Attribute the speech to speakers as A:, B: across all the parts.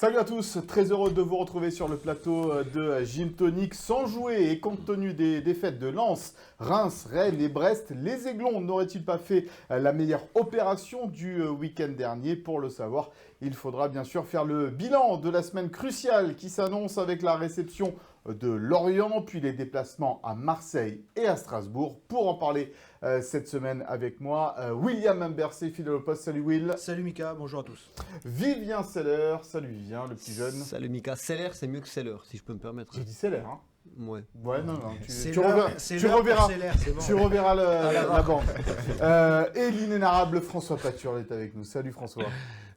A: Salut à tous, très heureux de vous retrouver sur le plateau de Gym Tonic. Sans jouer et compte tenu des défaites de Lens, Reims, Rennes et Brest, les Aiglons n'auraient-ils pas fait la meilleure opération du week-end dernier? Pour le savoir, il faudra bien sûr faire le bilan de la semaine cruciale qui s'annonce avec la réception de Lorient, puis les déplacements à Marseille et à Strasbourg. Pour en parler cette semaine avec moi, William Imbercé, fidèle au poste. Salut Will.
B: Salut Mika, bonjour à tous.
A: Vivien Seller, salut Vivien, le petit jeune.
C: Salut Mika, Seller c'est mieux que Seller, si je peux me permettre.
A: J'ai dit Seller, hein.
C: Ouais.
A: Ouais, non, tu
B: reverras
A: reverras la bande. Et l'inénarrable François Pature est avec nous. Salut François.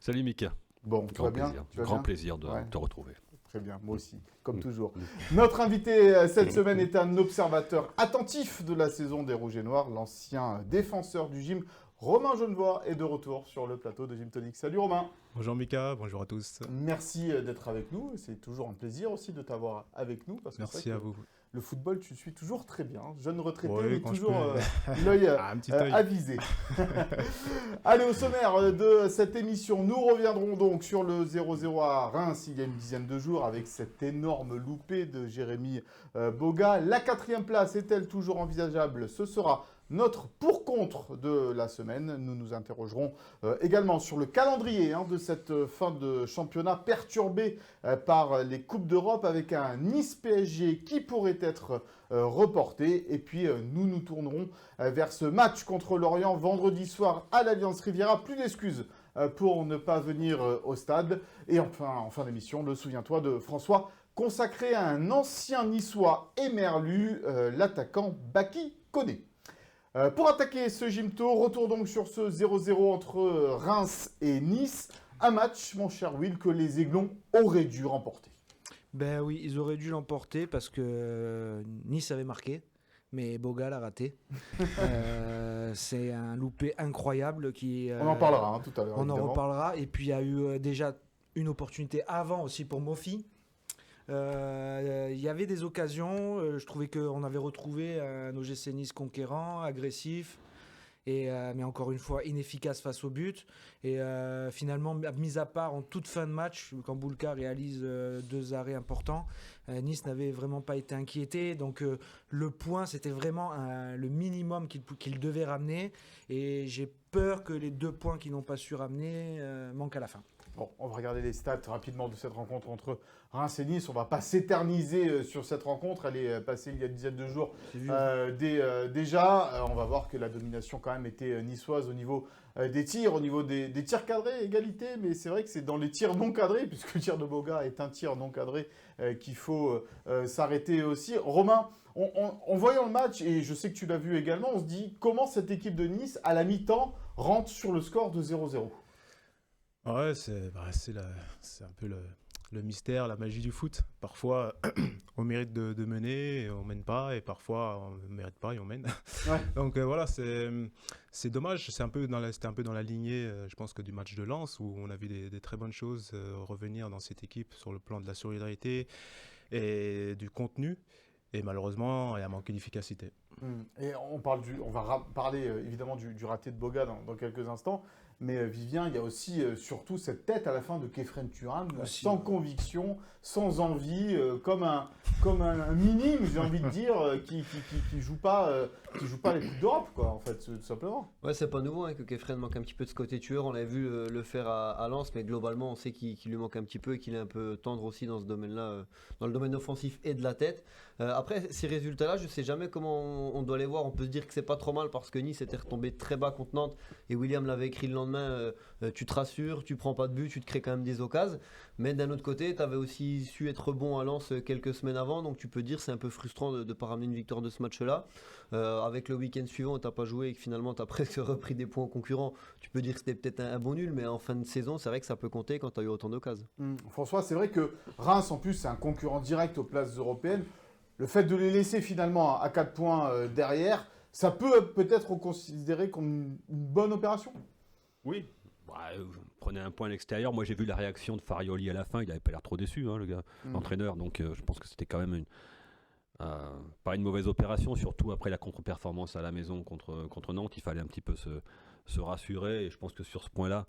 D: Salut Mika.
A: Bon, tu vas bien?
D: Grand plaisir de te retrouver.
A: Très bien, moi aussi, comme toujours. Notre invité cette semaine est un observateur attentif de la saison des Rouges et Noirs, l'ancien défenseur du gym, Romain Genevois, est de retour sur le plateau de Gym Tonic. Salut Romain.
E: Bonjour Mika, bonjour à tous.
A: Merci d'être avec nous. C'est toujours un plaisir aussi de t'avoir avec nous. Parce que
E: merci à vous.
A: Le football, tu suis toujours très bien. Jeune retraité,
E: oui,
A: mais toujours l'œil avisé. Allez, au sommaire de cette émission, nous reviendrons donc sur le 0-0 à Reims il y a une dizaine de jours avec cette énorme loupée de Jérémy Boga. La 4e place est-elle toujours envisageable? Ce sera notre pour-contre de la semaine. Nous nous interrogerons également sur le calendrier de cette fin de championnat perturbé par les Coupes d'Europe avec un Nice-PSG qui pourrait être reporté. Et puis nous nous tournerons vers ce match contre Lorient vendredi soir à l'Alliance Riviera. Plus d'excuses pour ne pas venir au stade. Et enfin, en fin d'émission, le souviens-toi de François, consacré à un ancien niçois émerlu, l'attaquant Baki Koné. Pour attaquer ce Gymto, retour donc sur ce 0-0 entre Reims et Nice. Un match, mon cher Will, que les Aiglons auraient dû remporter.
B: Ben oui, ils auraient dû l'emporter parce que Nice avait marqué, mais Boga l'a raté. C'est un loupé incroyable qui...
A: on en parlera tout à l'heure.
B: On en reparlera. Et puis il y a eu déjà une opportunité avant aussi pour Mofi. Il y avait des occasions, je trouvais qu'on avait retrouvé un OGC Nice conquérant, agressif, mais encore une fois inefficace face au but. Et finalement, mis à part en toute fin de match, quand Boulka réalise 2 arrêts importants, Nice n'avait vraiment pas été inquiété. Donc le point, c'était vraiment le minimum qu'il devait ramener. Et j'ai peur que les 2 points qu'ils n'ont pas su ramener manquent à la fin.
A: Bon, on va regarder les stats rapidement de cette rencontre entre Reims et Nice. On ne va pas s'éterniser sur cette rencontre. Elle est passée il y a une dizaine de jours déjà. On va voir que la domination quand même était niçoise au niveau des tirs, au niveau des tirs cadrés, égalité. Mais c'est vrai que c'est dans les tirs non cadrés, puisque le tir de Boga est un tir non cadré, qu'il faut s'arrêter aussi. Romain, en voyant le match, et je sais que tu l'as vu également, on se dit comment cette équipe de Nice, à la mi-temps, rentre sur le score de 0-0.
E: Ouais, c'est un peu le mystère, la magie du foot. Parfois, on mérite de mener et on mène pas, et parfois, on ne mérite pas et on mène. Ouais. Donc voilà, c'est dommage. C'était un peu dans la lignée, je pense, que du match de Lens, où on a vu des très bonnes choses revenir dans cette équipe sur le plan de la solidarité et du contenu. Et malheureusement, il a manqué d'efficacité.
A: Et on va parler évidemment du raté de Boga dans quelques instants. Mais Vivien, il y a aussi surtout cette tête à la fin de Kefren Turam, sans conviction, sans envie, comme un minime, j'ai envie de dire, qui joue pas les Coupes d'Europe, quoi, en fait, tout simplement.
C: Ouais, c'est pas nouveau que Kefren manque un petit peu de ce côté tueur. On l'avait vu le faire à Lens, mais globalement, on sait qu'il lui manque un petit peu et qu'il est un peu tendre aussi dans ce domaine-là, dans le domaine offensif et de la tête. Après, ces résultats-là, je sais jamais comment on doit les voir. On peut se dire que c'est pas trop mal parce que Nice était retombé très bas contre Nantes et William l'avait écrit le lendemain. Tu te rassures, tu prends pas de but, tu te crées quand même des occasions. Mais d'un autre côté, tu avais aussi su être bon à Lens quelques semaines avant, donc tu peux dire c'est un peu frustrant de ne pas ramener une victoire de ce match-là. Avec le week-end suivant, tu n'as pas joué et que finalement tu as presque repris des points aux concurrents. Tu peux dire que c'était peut-être un bon nul, mais en fin de saison, c'est vrai que ça peut compter quand tu as eu autant d'occasions.
A: François, c'est vrai que Reims, en plus, c'est un concurrent direct aux places européennes. Le fait de les laisser finalement à 4 points derrière, ça peut peut-être considérer comme une bonne opération.
D: Oui. Prenez un point à l'extérieur. Moi, j'ai vu la réaction de Farioli à la fin. Il n'avait pas l'air trop déçu, le gars, l'entraîneur. Donc, je pense que c'était quand même pas une mauvaise opération, surtout après la contre-performance à la maison contre Nantes. Il fallait un petit peu se rassurer. Et je pense que sur ce point-là,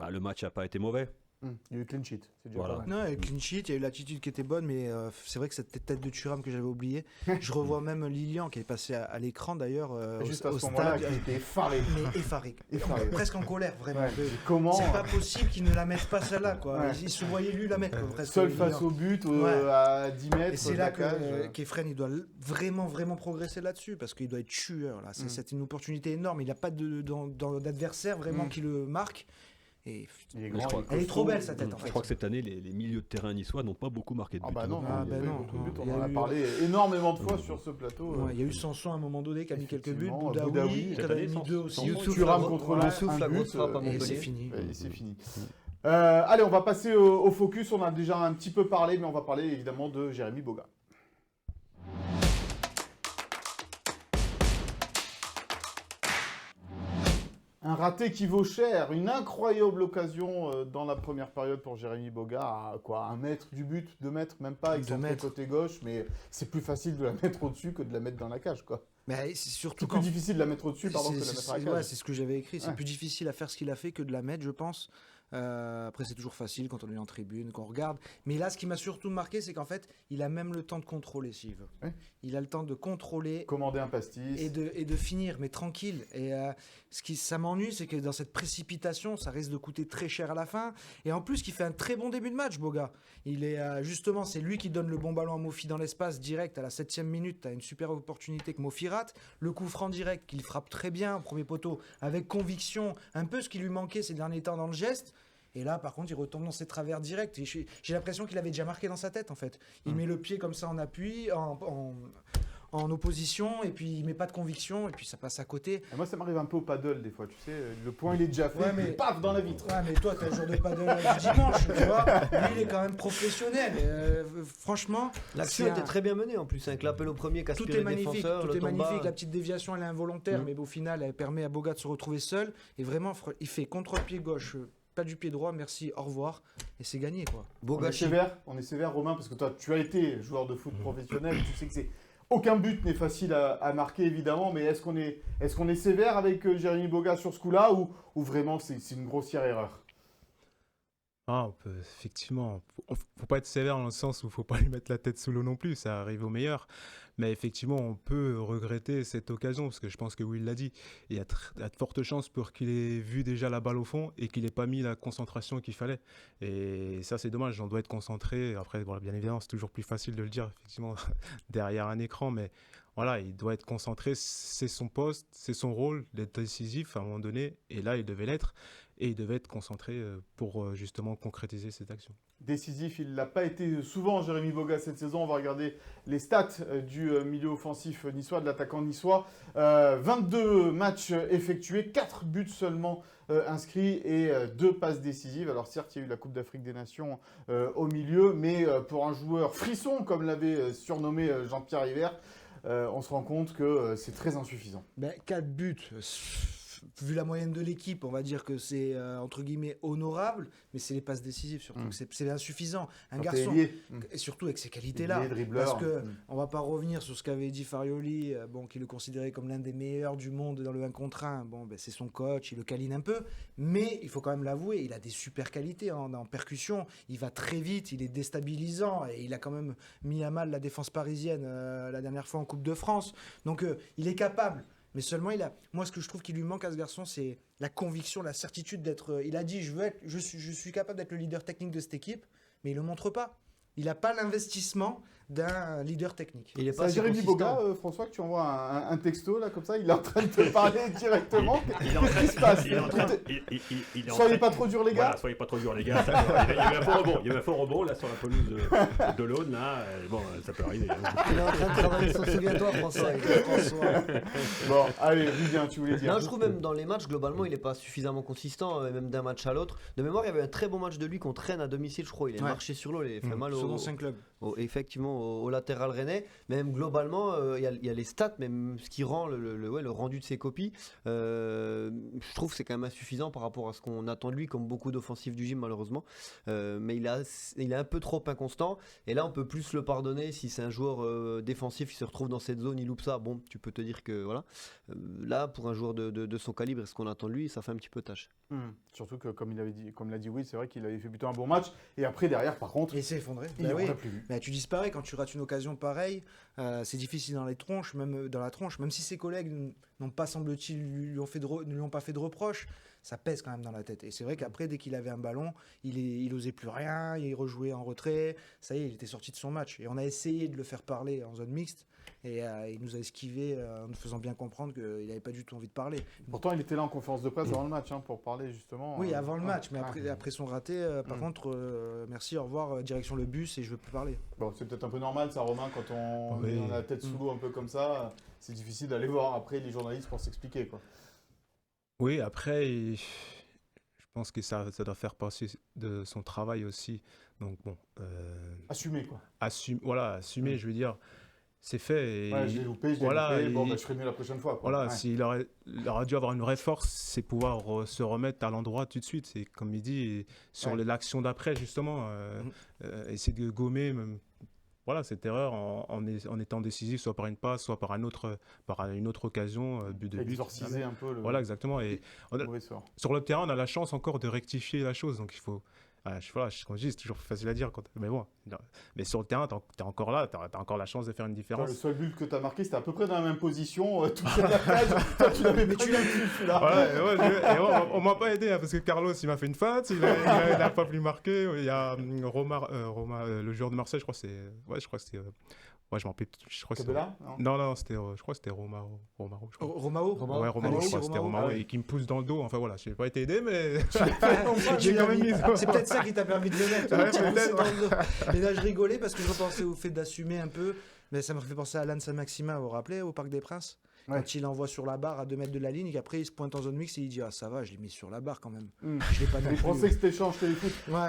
D: le match n'a pas été mauvais.
A: Il y a eu clean sheet, c'est déjà
D: Voilà.
A: pas mal.
B: Non, il y a eu clean sheet, il y a eu l'attitude qui était bonne, mais c'est vrai que cette tête de Thuram que j'avais oublié. Je revois même Lilian qui est passé à l'écran d'ailleurs
A: Juste
B: au
A: à ce moment-là,
B: stade.
A: qui était effaré.
B: Mais effaré.
A: Effaré.
B: Presque en colère, vraiment.
A: Ouais. Comment
B: C'est pas possible qu'il ne la mette pas celle-là, quoi.
A: Ouais.
B: Il se voyait lui la mettre, quoi, presque.
A: seul
B: Lilian.
A: face au but,
B: Ouais.
A: à 10 mètres
B: Et c'est
A: de
B: là
A: la cage.
B: qu'Efren il doit vraiment progresser là-dessus parce qu'il doit être tueur. Là. C'est une opportunité énorme. Il n'a pas d'adversaire vraiment qui le marque. Et
A: Il est
D: Je
A: grand,
D: crois-
A: il est
B: elle est trop
A: costaud.
B: belle sa tête en
D: Je
B: fait.
D: crois que cette année, les milieux de terrain niçois n'ont pas beaucoup marqué de
A: Ah
D: buts.
A: bah non,
B: Ah
A: il y a
B: bah
A: eu
B: non,
A: beaucoup de buts,
B: il y
A: on en
B: a
A: a
B: eu-
A: parlé énormément de fois sur ce plateau.
B: Ouais, il y a eu Sanson à un moment donné qui a mis quelques buts.
A: Effectivement,
B: Boudaoui
A: Boudaoui,
B: qui en
D: cette
B: avait
D: année,
B: mis
D: Sanson.
B: 2 aussi.
C: Youssouf,
A: Thuram
C: la-
A: contre
C: la-
A: Lens,
C: Youssouf,
A: un
C: la
A: but,
C: grosse frappe à
B: Et
C: Montpellier.
B: c'est fini.
A: Et c'est fini. Allez, on va passer au focus. On a déjà un petit peu parlé, mais on va parler évidemment de Jérémy Boga. Un raté qui vaut cher, une incroyable occasion dans la première période pour Jérémy Boga, à quoi, 1 mètre du but, 2 mètres, même pas,
B: 2
A: excentré
B: mètres.
A: côté gauche, mais c'est plus facile de la mettre au-dessus que de la mettre dans la cage, quoi.
B: Mais c'est surtout
A: C'est plus difficile de la mettre au-dessus, pardon, que de la mettre à la
B: ouais,
A: cage.
B: c'est ce que j'avais écrit. C'est
A: Ouais.
B: plus difficile à faire ce qu'il a fait que de la mettre, je pense. Après, c'est toujours facile quand on est en tribune, quand on regarde. Mais là, ce qui m'a surtout marqué, c'est qu'en fait, il a même le temps de contrôler, s'il veut.
A: Ouais.
B: Il a le temps de contrôler
A: Commander un pastis.
B: et de finir, mais tranquille. Et ça m'ennuie, c'est que dans cette précipitation, ça risque de coûter très cher à la fin. Et en plus, qu'il fait un très bon début de match, Boga. Il est justement, c'est lui qui donne le bon ballon à Mofi dans l'espace direct à la 7e minute. Tu as une super opportunité que Mofi rate. Le coup franc direct qu'il frappe très bien au premier poteau, avec conviction, un peu ce qui lui manquait ces derniers temps dans le geste. Et là, par contre, il retombe dans ses travers directs. Et j'ai l'impression qu'il avait déjà marqué dans sa tête, en fait. Il met le pied comme ça en appui, en opposition, et puis il met pas de conviction, et puis ça passe à côté.
A: Et moi, ça m'arrive un peu au paddle, des fois, tu sais. Le point, il est déjà fait,
B: Ouais, mais-
A: mais paf, dans la vitre.
B: Ouais, mais toi, t'as le jour de paddle du dimanche, tu vois. Lui, il est quand même professionnel. Franchement,
C: L'action
B: c'est
C: était
B: un-
C: très bien menée en plus, avec l'appel au premier qui
B: tout
C: aspirait
B: est
C: le
B: magnifique.
C: défenseur,
B: Tout
C: le
B: est
C: tomba.
B: magnifique. La petite déviation, elle est involontaire,
C: Mhm.
B: mais au final, elle permet à Boga de se retrouver seul. Et vraiment, il fait contre-pied gauche, pas du pied droit. Merci, au revoir. Et c'est gagné, quoi.
C: Bogachi.
A: On est sévère, Romain, parce que toi, tu as été joueur de foot professionnel. Tu sais que aucun but n'est facile à marquer, évidemment. Mais est-ce qu'on est sévère avec Jérémy Boga sur ce coup-là, ou vraiment c'est une grossière erreur?
E: Ah, on peut, effectivement, faut pas être sévère dans le sens où faut pas lui mettre la tête sous l'eau non plus, ça arrive au meilleur. Mais effectivement, on peut regretter cette occasion, parce que je pense que Will l'a dit, il y a de fortes chances pour qu'il ait vu déjà la balle au fond et qu'il n'ait pas mis la concentration qu'il fallait. Et ça, c'est dommage, on doit être concentré. Après, voilà, bien évidemment, c'est toujours plus facile de le dire, effectivement, derrière un écran, mais voilà, il doit être concentré, c'est son poste, c'est son rôle d'être décisif à un moment donné, et là, il devait l'être. Et il devait être concentré pour justement concrétiser cette action.
A: Décisif, il ne l'a pas été souvent, Jérémy Boga, cette saison. On va regarder les stats du milieu offensif niçois, de l'attaquant niçois. 22 matchs effectués, 4 buts seulement inscrits et 2 passes décisives. Alors certes, il y a eu la Coupe d'Afrique des Nations au milieu, mais pour un joueur frisson, comme l'avait surnommé Jean-Pierre Hiver, on se rend compte que c'est très insuffisant.
B: 4 buts. Vu la moyenne de l'équipe, on va dire que c'est entre guillemets honorable, mais c'est les passes décisives surtout. C'est insuffisant. Un garçon, et surtout avec ces qualités-là. Parce que on va pas revenir sur ce qu'avait dit Farioli, qui le considérait comme l'un des meilleurs du monde dans le 1 contre 1. C'est son coach, il le câline un peu, mais il faut quand même l'avouer, il a des super qualités en percussion. Il va très vite, il est déstabilisant et il a quand même mis à mal la défense parisienne la dernière fois en Coupe de France. Donc il est capable. Mais seulement, moi, ce que je trouve qu'il lui manque à ce garçon, c'est la conviction, la certitude d'être... Il a dit, je suis capable d'être le leader technique de cette équipe, mais il ne le montre pas. Il n'a pas l'investissement d'un leader technique.
C: Il est
A: C'est
C: pas
A: à
C: assez
A: Jérémy
C: consistant.
A: Boga, François, que tu envoies un texto, là, comme ça, il est en train de te parler directement.
D: Il est en train
A: Qu'est-ce qui se passe?
D: il est en train- il est en
A: Soyez
D: train-
A: pas trop durs, les gars.
D: Voilà, soyez pas trop durs, les gars. Il y a eu un faux rebond. Il y a eu un faux rebond là sur la pelouse de l'Aune. Là, bon, ça peut arriver.
C: Il est en train de travailler son souviens-toi, François.
A: Bon, allez, Vivien, tu voulais dire.
C: Non, je trouve même dans les matchs, globalement, il n'est pas suffisamment consistant, même d'un match à l'autre. De mémoire, il y avait un très bon match de lui contre Rennes à domicile, je crois. Il a marché sur l'eau, il a fait mal au
B: mon ancien club.
C: Effectivement au latéral rennais, même globalement il y a les stats, même ce qui rend le rendu de ses copies, je trouve que c'est quand même insuffisant par rapport à ce qu'on attend de lui, comme beaucoup d'offensifs du gym malheureusement, mais il est un peu trop inconstant, et là on peut plus le pardonner si c'est un joueur défensif, il se retrouve dans cette zone, il loupe ça, bon tu peux te dire que voilà, là pour un joueur de son calibre et ce qu'on attend de lui, ça fait un petit peu tâche.
A: Surtout que comme l'a dit Will, c'est vrai qu'il avait fait plutôt un bon match, et après derrière par contre,
B: il s'est effondré.
A: Il n'en a plus vu.
B: Mais tu disparais quand tu rates une occasion pareille, c'est difficile dans la tronche, même si ses collègues n'ont pas, semble-t-il, ne lui ont pas fait de reproches, ça pèse quand même dans la tête. Et c'est vrai qu'après, dès qu'il avait un ballon, il osait plus rien, il rejouait en retrait, ça y est, il était sorti de son match. Et on a essayé de le faire parler en zone mixte, et il nous a esquivé en nous faisant bien comprendre qu'il n'avait pas du tout envie de parler.
A: Pourtant, il était là en conférence de presse avant le match pour parler justement.
B: Oui, avant le match, mais après son raté, par contre, merci, au revoir, direction le bus et je veux plus parler.
A: Bon, c'est peut-être un peu normal ça, Romain, quand on a la tête sous l'eau un peu comme ça, c'est difficile d'aller voir après les journalistes pour s'expliquer, quoi.
E: Oui, après, je pense que ça doit faire partie de son travail aussi. Donc bon.
A: Assumer, quoi.
E: Assumer, je veux dire. C'est fait.
A: Et j'ai loupé, loupé. Bon, je ferai mieux la prochaine fois, quoi.
E: Voilà, s'il aurait dû avoir une vraie force, c'est pouvoir se remettre à l'endroit tout de suite. C'est comme il dit, sur l'action d'après, justement, essayer de gommer cette erreur en étant décisif, soit par une passe, soit par une autre occasion, but de but.
A: Exorciser un peu le...
E: Voilà, exactement. Et sur le terrain, on a la chance encore de rectifier la chose, donc il faut... comme je dis, c'est toujours facile à dire. Mais sur le terrain, tu es encore là, tu as encore la chance de faire une différence.
A: Le seul but que tu as marqué, c'était à peu près dans la même position. Toute la cage, toi, tu l'avais pris là.
E: On m'a pas aidé, parce que Carlos, il m'a fait une feinte, il n'a pas pu marquer. Il y a Roma, le joueur de Marseille, je crois que c'était... Ouais, je m'en rappelle. Je crois que c'était. Non, c'était. Je crois que c'était Romao.
B: Romao.
E: Ouais, Romao. Je crois que c'était Romao et qui me pousse dans le dos. Enfin voilà, je n'ai pas été aidé, mais.
B: J'ai quand même mis. C'est peut-être ça qui t'a permis de le mettre. Peut-être. Et là, je rigolais parce que je repensais au fait d'assumer un peu. Mais ça me fait penser à Alan Saint-Maximin, vous vous rappelez, au Parc des Princes, quand il envoie sur la barre à 2 mètres de la ligne, et qu'après il se pointe en zone mixte et il dit ah ça va, je l'ai mis sur la barre quand même. Je l'ai pas mis.
A: Je pensais que c'était échange téléfoot.
B: Ouais.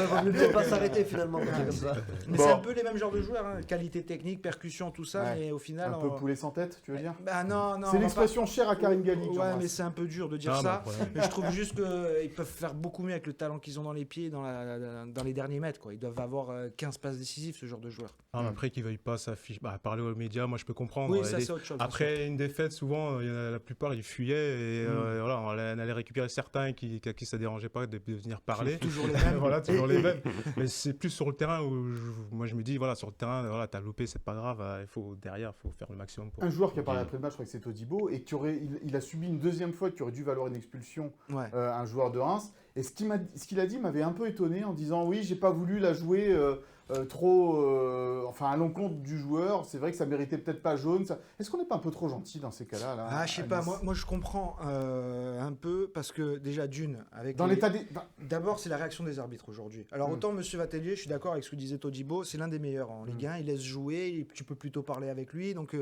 C: Vaut mieux pas s'arrêter finalement. Comme ça.
B: Mais c'est un peu les mêmes genres de joueurs, qualité technique, percussion, tout ça, mais au final.
A: Un peu poulet sans tête, tu veux dire?
B: Bah non.
A: C'est l'expression chère à Karim Galli.
B: Ouais, mais c'est un peu dur de dire ça. Mais je trouve juste qu'ils peuvent faire beaucoup mieux avec le talent qu'ils ont dans les pieds, dans les derniers mètres, quoi. Ils doivent avoir 15 passes décisives, ce genre de joueurs.
E: Après qu'ils ne veuillent pas s'afficher, parler aux médias, moi je peux comprendre.
B: Oui, ça c'est autre chose.
E: Après une défaite, souvent, la plupart ils fuyaient et voilà, on allait récupérer certains à qui ça ne dérangeait pas de venir parler.
B: Toujours les mêmes.
E: Voilà, toujours les mêmes. Mais c'est plus sur le terrain où moi je me dis, voilà, sur le terrain, voilà, t'as loupé, c'est pas grave, derrière, il faut faire le maximum.
A: Un joueur qui a parlé après le match, je crois que c'est Todibo, et il a subi une deuxième fois qui aurait dû valoir une expulsion, un joueur de Reims. Et ce qu'il a dit m'avait un peu étonné en disant oui, j'ai pas voulu la jouer à l'encontre du joueur. C'est vrai que ça méritait peut-être pas jaune. Est-ce qu'on n'est pas un peu trop gentil dans ces cas-là là,
B: je sais pas. Moi je comprends un peu parce que déjà d'abord c'est la réaction des arbitres aujourd'hui. Alors autant Monsieur Vatelier, je suis d'accord avec ce que disait Todibo, c'est l'un des meilleurs en Ligue 1. Il laisse jouer, tu peux plutôt parler avec lui. Donc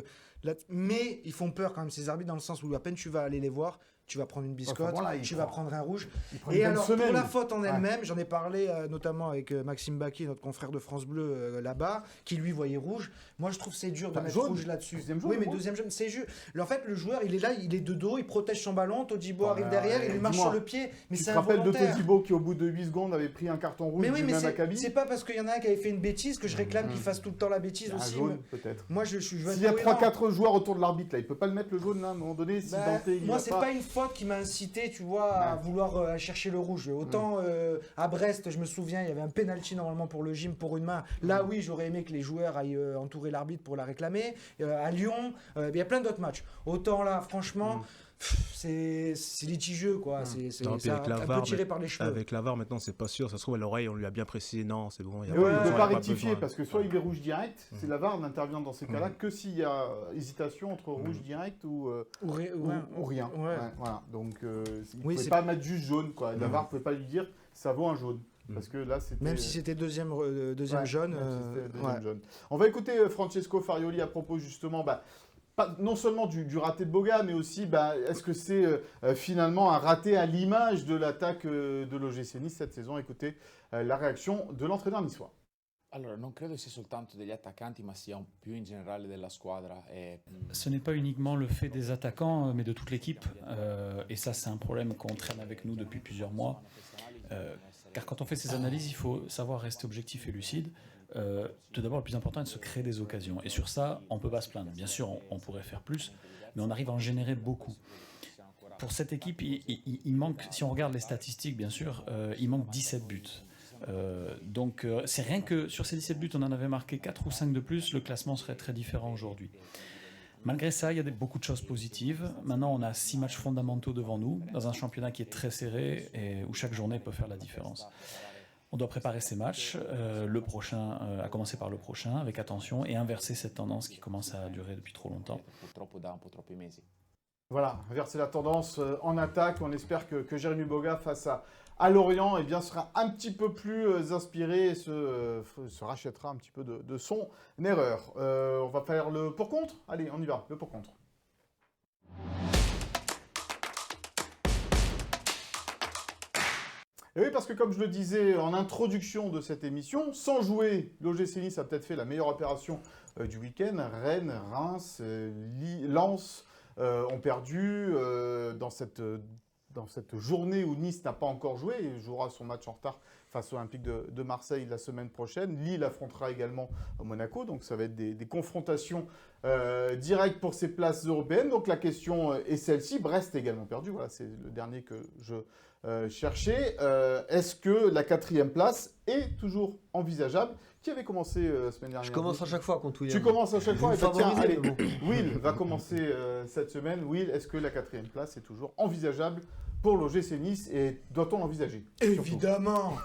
B: mais ils font peur quand même ces arbitres dans le sens où à peine tu vas aller les voir, tu vas prendre une biscotte, tu vas prendre un rouge. Et alors, pour la faute en elle-même, j'en ai parlé notamment avec Maxime Baquet, notre confrère de France Bleu là-bas, qui lui voyait rouge. Moi, je trouve que c'est dur de mettre rouge là-dessus.
A: Oui,
B: mais deuxième jaune, c'est juste. En fait, le joueur, il est là, il est de dos, il protège son ballon. Todibo arrive derrière, il lui marche sur le pied. Mais c'est involontaire.
A: Tu te rappelles de Todibo qui, au bout de 8 secondes, avait pris un carton rouge du même acabit?
B: C'est pas parce qu'il y en a un qui avait fait une bêtise que je réclame qu'il fasse tout le temps la bêtise aussi.
A: Jaune, peut-être.
B: Moi, je suis.
A: S'il y a 3-4 joueurs autour de l'arbitre, là, il peut pas le mettre le jaune là, à un moment donné.
B: Moi, c'est pas une faute qui m'a incité, tu vois, à vouloir chercher le rouge. Autant à Brest, je me souviens, il y avait un penalty normalement pour le gym pour une main. Là, oui, j'aurais aimé que les joueurs aillent entourer l'arbitre pour la réclamer. À Lyon, il y a plein d'autres matchs. Autant là, franchement. C'est litigieux quoi, c'est un peu tiré par les cheveux.
E: Avec la VAR maintenant c'est pas sûr, ça se trouve à l'oreille on lui a bien précisé non c'est bon.
A: Il ne peut pas rectifier parce que soit il est rouge direct, c'est la VAR n'intervient dans ces cas-là que s'il y a hésitation entre rouge direct ou rien. Voilà. Donc il ne pouvait pas mettre juste jaune quoi. La VAR ne pouvait pas lui dire ça vaut un jaune. Parce que là, c'était...
B: Même si c'était deuxième jaune.
A: On va écouter Francesco Farioli à propos justement non seulement du raté de Boga, mais aussi, est-ce que c'est finalement un raté à l'image de l'attaque de l'OGC Nice cette saison? Écoutez la réaction de l'entraîneur niçois.
F: Allora, non credo sia soltanto degli attaccanti, ma sia più in generale della squadra.
G: Ce n'est pas uniquement le fait des attaquants, mais de toute l'équipe. Et ça, c'est un problème qu'on traîne avec nous depuis plusieurs mois. Car quand on fait ces analyses, il faut savoir rester objectif et lucide. Tout d'abord, le plus important est de se créer des occasions. Et sur ça, on ne peut pas se plaindre. Bien sûr, on pourrait faire plus, mais on arrive à en générer beaucoup. Pour cette équipe, il manque, si on regarde les statistiques, bien sûr, il manque 17 buts. Donc c'est rien que sur ces 17 buts on en avait marqué 4 ou 5 de plus, le classement serait très différent aujourd'hui. Malgré ça, il y a beaucoup de choses positives. Maintenant on a 6 matchs fondamentaux devant nous dans un championnat qui est très serré et où chaque journée peut faire la différence. On doit préparer ces matchs, le prochain, à commencer par le prochain avec attention et inverser cette tendance qui commence à durer depuis trop longtemps.
A: Voilà, inverser la tendance en attaque. On espère que Jérémy Boga face à Lorient sera un petit peu plus inspiré et se rachètera un petit peu de son erreur. On va faire le pour-contre. Allez, on y va, le pour-contre. Et oui, parce que comme je le disais en introduction de cette émission, sans jouer, l'OGC Nice a peut-être fait la meilleure opération du week-end. Rennes, Reims, Lens ont perdu dans cette journée où Nice n'a pas encore joué. Il jouera son match en retard face au Olympique de Marseille la semaine prochaine. Lille affrontera également Monaco. Donc ça va être des confrontations directes pour ces places européennes. Donc la question est celle-ci. Brest a également perdu. Voilà, c'est le dernier que je cherchais. Est-ce que la 4e place est toujours envisageable? Qui avait commencé la semaine dernière?
C: Je commence à chaque fois contre William.
A: Tu commences à chaque fois. Et tiens, allez,
C: bon.
A: Will va commencer cette semaine. Will, est-ce que la 4e place est toujours envisageable pour l'OGC Nice et doit-on l'envisager?
B: Évidemment.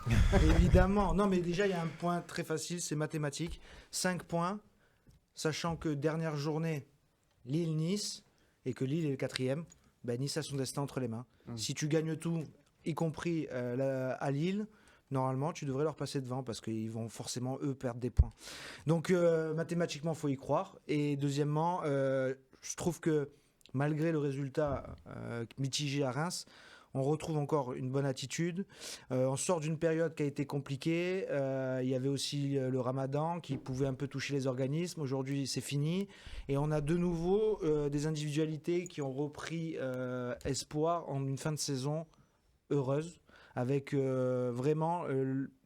B: Évidemment. Non, mais déjà, il y a un point très facile, c'est mathématique. 5 points, sachant que dernière journée, Lille-Nice, et que Lille est le 4e, Nice a son destin entre les mains. Si tu gagnes tout, y compris à Lille, normalement, tu devrais leur passer devant parce qu'ils vont forcément, eux, perdre des points. Donc, mathématiquement, il faut y croire. Et deuxièmement, je trouve que malgré le résultat mitigé à Reims, on retrouve encore une bonne attitude. On sort d'une période qui a été compliquée. Il y avait aussi le Ramadan qui pouvait un peu toucher les organismes. Aujourd'hui, c'est fini. Et on a de nouveau des individualités qui ont repris espoir en une fin de saison heureuse, avec vraiment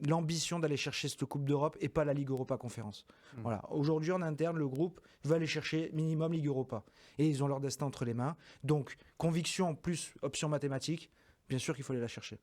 B: l'ambition d'aller chercher cette Coupe d'Europe et pas la Ligue Europa Conférence. Voilà. Aujourd'hui, en interne, le groupe veut aller chercher minimum Ligue Europa. Et ils ont leur destin entre les mains. Donc, conviction plus option mathématique, bien sûr qu'il faut aller la chercher.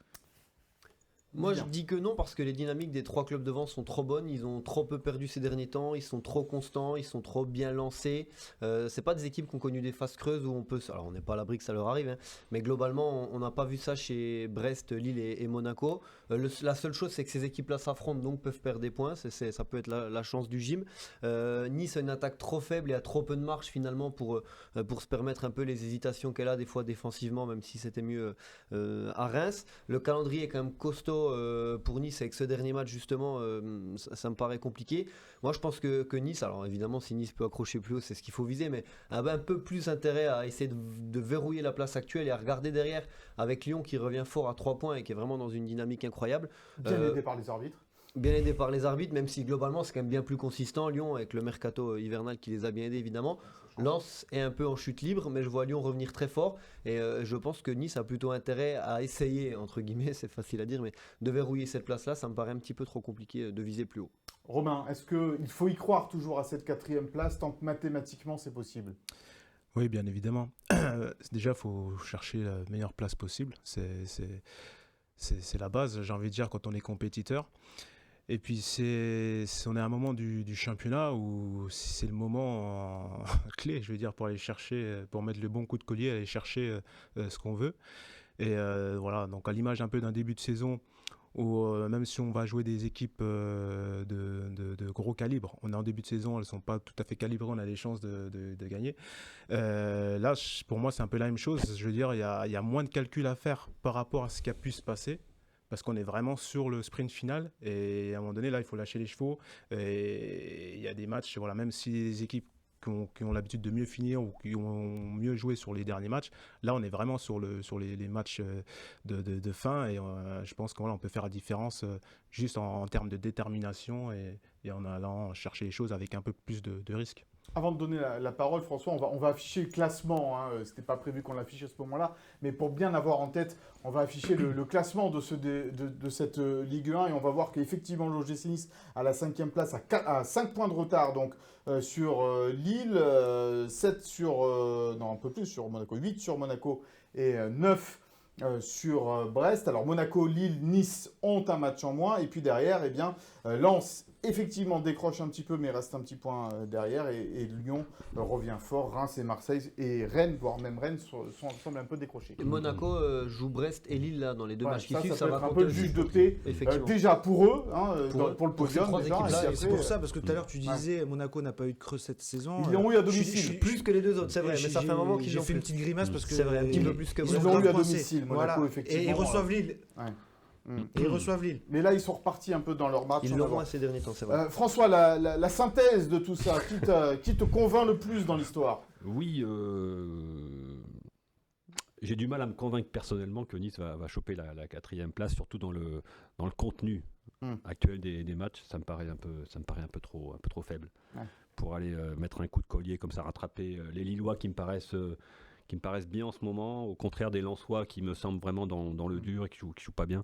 C: Moi, je dis que non parce que les dynamiques des 3 clubs devant sont trop bonnes. Ils ont trop peu perdu ces derniers temps. Ils sont trop constants. Ils sont trop bien lancés. C'est pas des équipes qui ont connu des phases creuses où on peut. Alors, on n'est pas à l'abri que ça leur arrive, hein, mais globalement, on n'a pas vu ça chez Brest, Lille et Monaco. La seule chose, c'est que ces équipes-là s'affrontent, donc peuvent perdre des points. Ça peut être la chance du gym. Nice a une attaque trop faible et a trop peu de marge finalement pour se permettre un peu les hésitations qu'elle a des fois défensivement, même si c'était mieux à Reims. Le calendrier est quand même costaud pour Nice avec ce dernier match justement, ça me paraît compliqué. Moi je pense que Nice, alors évidemment si Nice peut accrocher plus haut c'est ce qu'il faut viser, mais avait un peu plus intérêt à essayer de verrouiller la place actuelle et à regarder derrière avec Lyon qui revient fort à 3 points et qui est vraiment dans une dynamique incroyable.
A: Bien aidé par les arbitres.
C: Bien aidé par les arbitres, même si globalement c'est quand même bien plus consistant. Lyon avec le mercato hivernal qui les a bien aidés évidemment. Lens est un peu en chute libre, mais je vois Lyon revenir très fort et je pense que Nice a plutôt intérêt à essayer, entre guillemets, c'est facile à dire, mais de verrouiller cette place-là, ça me paraît un petit peu trop compliqué de viser plus haut.
A: Romain, est-ce qu'il faut y croire toujours à cette 4e place tant que mathématiquement c'est possible?
E: Oui, bien évidemment. Déjà, il faut chercher la meilleure place possible. C'est la base, j'ai envie de dire, quand on est compétiteur. Et puis, on est à un moment du championnat où c'est le moment clé, je veux dire, pour aller chercher, pour mettre le bon coup de collier, aller chercher ce qu'on veut. Et voilà, donc à l'image un peu d'un début de saison où même si on va jouer des équipes de gros calibre, on est en début de saison, elles ne sont pas tout à fait calibrées, on a des chances de gagner. Là, pour moi, c'est un peu la même chose. Je veux dire, il y a moins de calculs à faire par rapport à ce qui a pu se passer. Parce qu'on est vraiment sur le sprint final et à un moment donné, là, il faut lâcher les chevaux. Et il y a des matchs, voilà, même si les équipes qui ont l'habitude de mieux finir ou qui ont mieux joué sur les derniers matchs. Là, on est vraiment sur les matchs de fin et je pense qu'on peut faire la différence juste en termes de détermination et en allant chercher les choses avec un peu plus de risque.
A: Avant de donner la parole, François, on va afficher le classement. Ce n'était pas prévu qu'on l'affiche à ce moment-là, mais pour bien l'avoir en tête, on va afficher le classement de cette Ligue 1 et on va voir qu'effectivement l'OGC Nice à la 5e place à 5 points de retard donc, sur Lille, 7 sur, un peu plus sur Monaco, 8 sur Monaco et 9 sur Brest. Alors Monaco, Lille, Nice ont un match en moins et puis derrière, Lens effectivement décroche un petit peu mais reste un petit point derrière et Lyon revient fort, Reims et Marseille et Rennes, voire même Rennes semblent un peu décrochés.
C: Et Monaco joue Brest et Lille là dans les deux matchs qui suivent,
A: ça va
C: être
A: un peu le juge de paix déjà pour eux, pour le podium déjà.
B: C'est pour ça parce que tout à l'heure tu disais Monaco n'a pas eu de creux cette saison.
A: Ils l'ont eu à domicile.
C: Plus que les deux autres, c'est vrai, mais ça fait un moment qu'ils
B: ont fait une petite grimace parce que
C: c'est vrai, un petit peu plus que
A: ils l'ont eu à domicile, Monaco effectivement.
B: Et ils reçoivent Lille. Et ils reçoivent Lille.
A: Mais là, ils sont repartis un peu dans leur match.
C: Ils l'ont moins ces derniers temps, c'est vrai.
A: François, la synthèse de tout ça, qui te convainc le plus dans l'histoire?
D: Oui, j'ai du mal à me convaincre personnellement que Nice va choper la 4e place, surtout dans le contenu actuel des matchs. Ça me paraît un peu trop faible pour aller mettre un coup de collier comme ça, rattraper les Lillois qui me paraissent bien en ce moment, au contraire des Lensois qui me semblent vraiment dans le dur et qui jouent pas bien.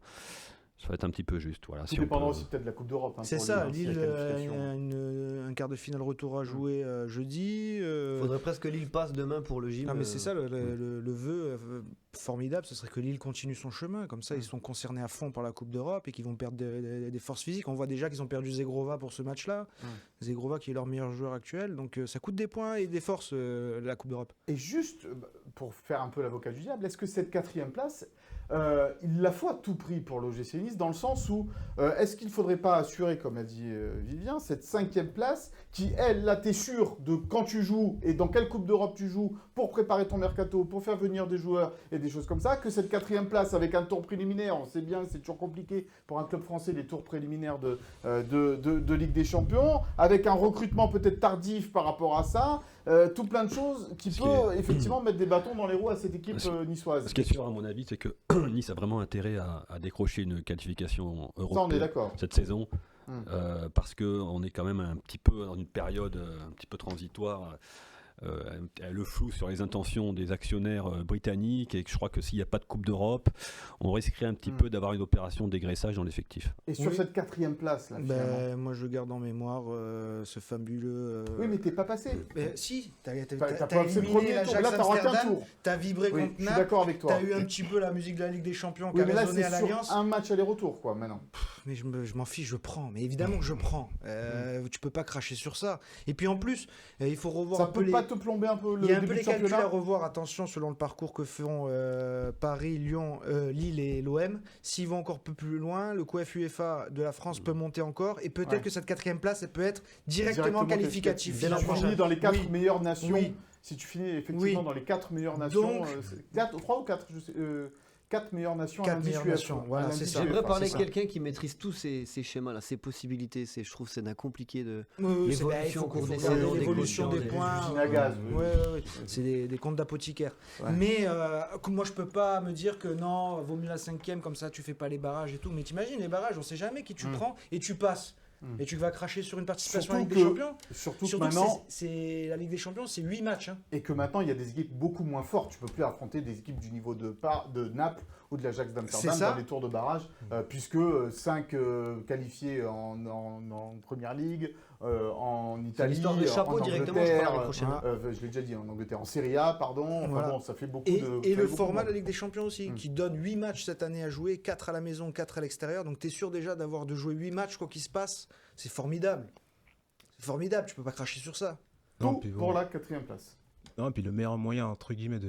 D: Ça va être un petit peu juste. Voilà,
A: tout dépendant aussi peut-être de la Coupe d'Europe.
B: C'est ça, Lille a un quart de finale retour à jouer jeudi.
C: Faudrait presque que Lille passe demain pour le gym.
B: Non mais c'est ça, le vœu formidable, ce serait que Lille continue son chemin. Comme ça, ils sont concernés à fond par la Coupe d'Europe et qu'ils vont perdre des forces physiques. On voit déjà qu'ils ont perdu Zegrova pour ce match-là. Zegrova qui est leur meilleur joueur actuel. Donc ça coûte des points et des forces, la Coupe d'Europe.
A: Et juste, pour faire un peu l'avocat du diable, est-ce que cette 4e place... il la faut à tout prix pour l'OGC Nice dans le sens où est-ce qu'il ne faudrait pas assurer, comme a dit Vivien, cette 5e place qui, elle, là, t'es sûr de quand tu joues et dans quelle Coupe d'Europe tu joues pour préparer ton mercato, pour faire venir des joueurs et des choses comme ça, que cette 4e place avec un tour préliminaire, on sait bien, c'est toujours compliqué pour un club français, les tours préliminaires de Ligue des Champions, avec un recrutement peut-être tardif par rapport à ça, tout plein de choses qui peut effectivement mettre des bâtons dans les roues à cette équipe niçoise.
D: Ce qui est sûr, à mon avis, c'est que Nice a vraiment intérêt à décrocher une qualification européenne cette saison, parce qu'on est quand même un petit peu dans une période un petit peu transitoire, le flou sur les intentions des actionnaires britanniques, et que je crois que s'il n'y a pas de Coupe d'Europe, on risquerait un petit peu d'avoir une opération de dégraissage dans l'effectif.
A: Et sur cette 4e place, là,
B: moi je garde en mémoire ce fabuleux...
A: Oui, mais t'es pas passé.
B: Si, t'as
A: pas fait le premier tour, là t'as raté un tour.
B: T'as vibré contre Naples,
A: je suis d'accord avec toi.
B: T'as eu un petit peu la musique de la Ligue des Champions
A: qui a résonné à l'Alliance. C'est un match aller-retour, quoi, maintenant.
B: Mais je m'en fiche, je prends. Mais évidemment que je prends. Tu peux pas cracher sur ça. Et puis en plus, il faut revoir
A: ça un peu... Ça peut pas te plomber un peu le
B: Il y a un peu les calculs à revoir, attention, selon le parcours que font Paris, Lyon, Lille et l'OM. S'ils vont encore un peu plus loin, le COEF UEFA de la France peut monter encore. Et peut-être que cette 4e place, elle peut être directement qualificative.
A: Si tu finis dans les 4 meilleures nations, si tu finis effectivement dans les 4 meilleures nations, 3 ou 4, je sais... 4 meilleures nations.
B: 4 meilleures nations, voilà, c'est ça.
C: J'aimerais parler de quelqu'un qui maîtrise tous ces schémas-là, ces possibilités. Je trouve que c'est d'un compliqué de
B: l'évolution au cours des saisons, l'évolution des points. C'est des comptes d'apothicaire. Mais moi, je peux pas me dire que non, vaut mieux la 5e, comme ça tu fais pas les barrages et tout. Mais t'imagines les barrages, on sait jamais qui tu prends et tu passes. Et tu vas cracher sur une participation à la Ligue des Champions.
A: Surtout que maintenant,
B: c'est la Ligue des Champions, c'est 8 matchs.
A: Et que maintenant, il y a des équipes beaucoup moins fortes. Tu peux plus affronter des équipes du niveau de Naples ou de l'Ajax d'Amsterdam dans les tours de barrage, puisque 5 qualifiés en Première Ligue, en Italie,
C: en Angleterre,
A: je l'ai déjà dit, en Angleterre, en Serie A, pardon. Enfin bon, ça fait beaucoup de...
B: Et le format de la Ligue des Champions aussi, qui donne 8 matchs cette année à jouer, 4 à la maison, 4 à l'extérieur. Donc tu es sûr déjà de jouer 8 matchs, quoi qu'il se passe. C'est formidable. C'est formidable, tu peux pas cracher sur ça.
A: Tout pour la 4e place.
E: Non, puis le meilleur moyen, entre guillemets,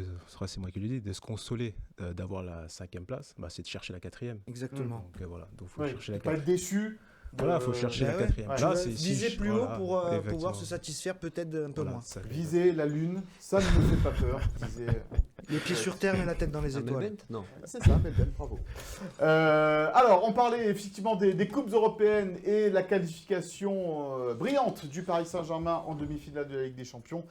E: c'est moi qui le dis, de se consoler, d'avoir la 5e place, c'est de chercher la 4e.
B: Exactement.
E: Donc voilà, il faut chercher la 4e.
A: Pas être déçu.
E: Voilà, il faut chercher la 4e.
B: Là, viser plus haut pour pouvoir se satisfaire peut-être un peu moins.
A: Viser la lune, ça ne me fait pas peur.
B: Les pieds sur terre mais la tête dans les étoiles.
C: Melbent Non.
A: C'est ça, Melbent, bravo. Alors, on parlait effectivement des Coupes européennes et la qualification brillante du Paris Saint-Germain en demi-finale de la Ligue des Champions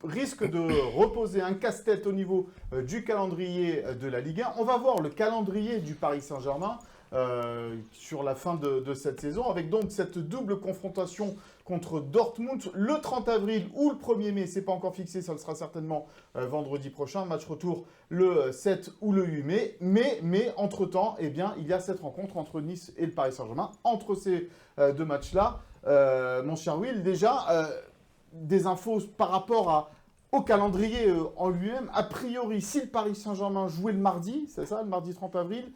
A: risque de reposer un casse-tête au niveau du calendrier de la Ligue 1. On va voir le calendrier du Paris Saint-Germain sur la fin de cette saison, avec donc cette double confrontation contre Dortmund le 30 avril ou le 1er mai, c'est pas encore fixé, ça le sera certainement vendredi prochain, match retour le 7 ou le 8 mai, mais entre-temps, eh bien, il y a cette rencontre entre Nice et le Paris Saint-Germain. Entre ces deux matchs-là, mon cher Will, déjà, des infos par rapport au calendrier en lui-même. A priori, si le Paris Saint-Germain jouait le mardi, c'est ça, le mardi 30 avril,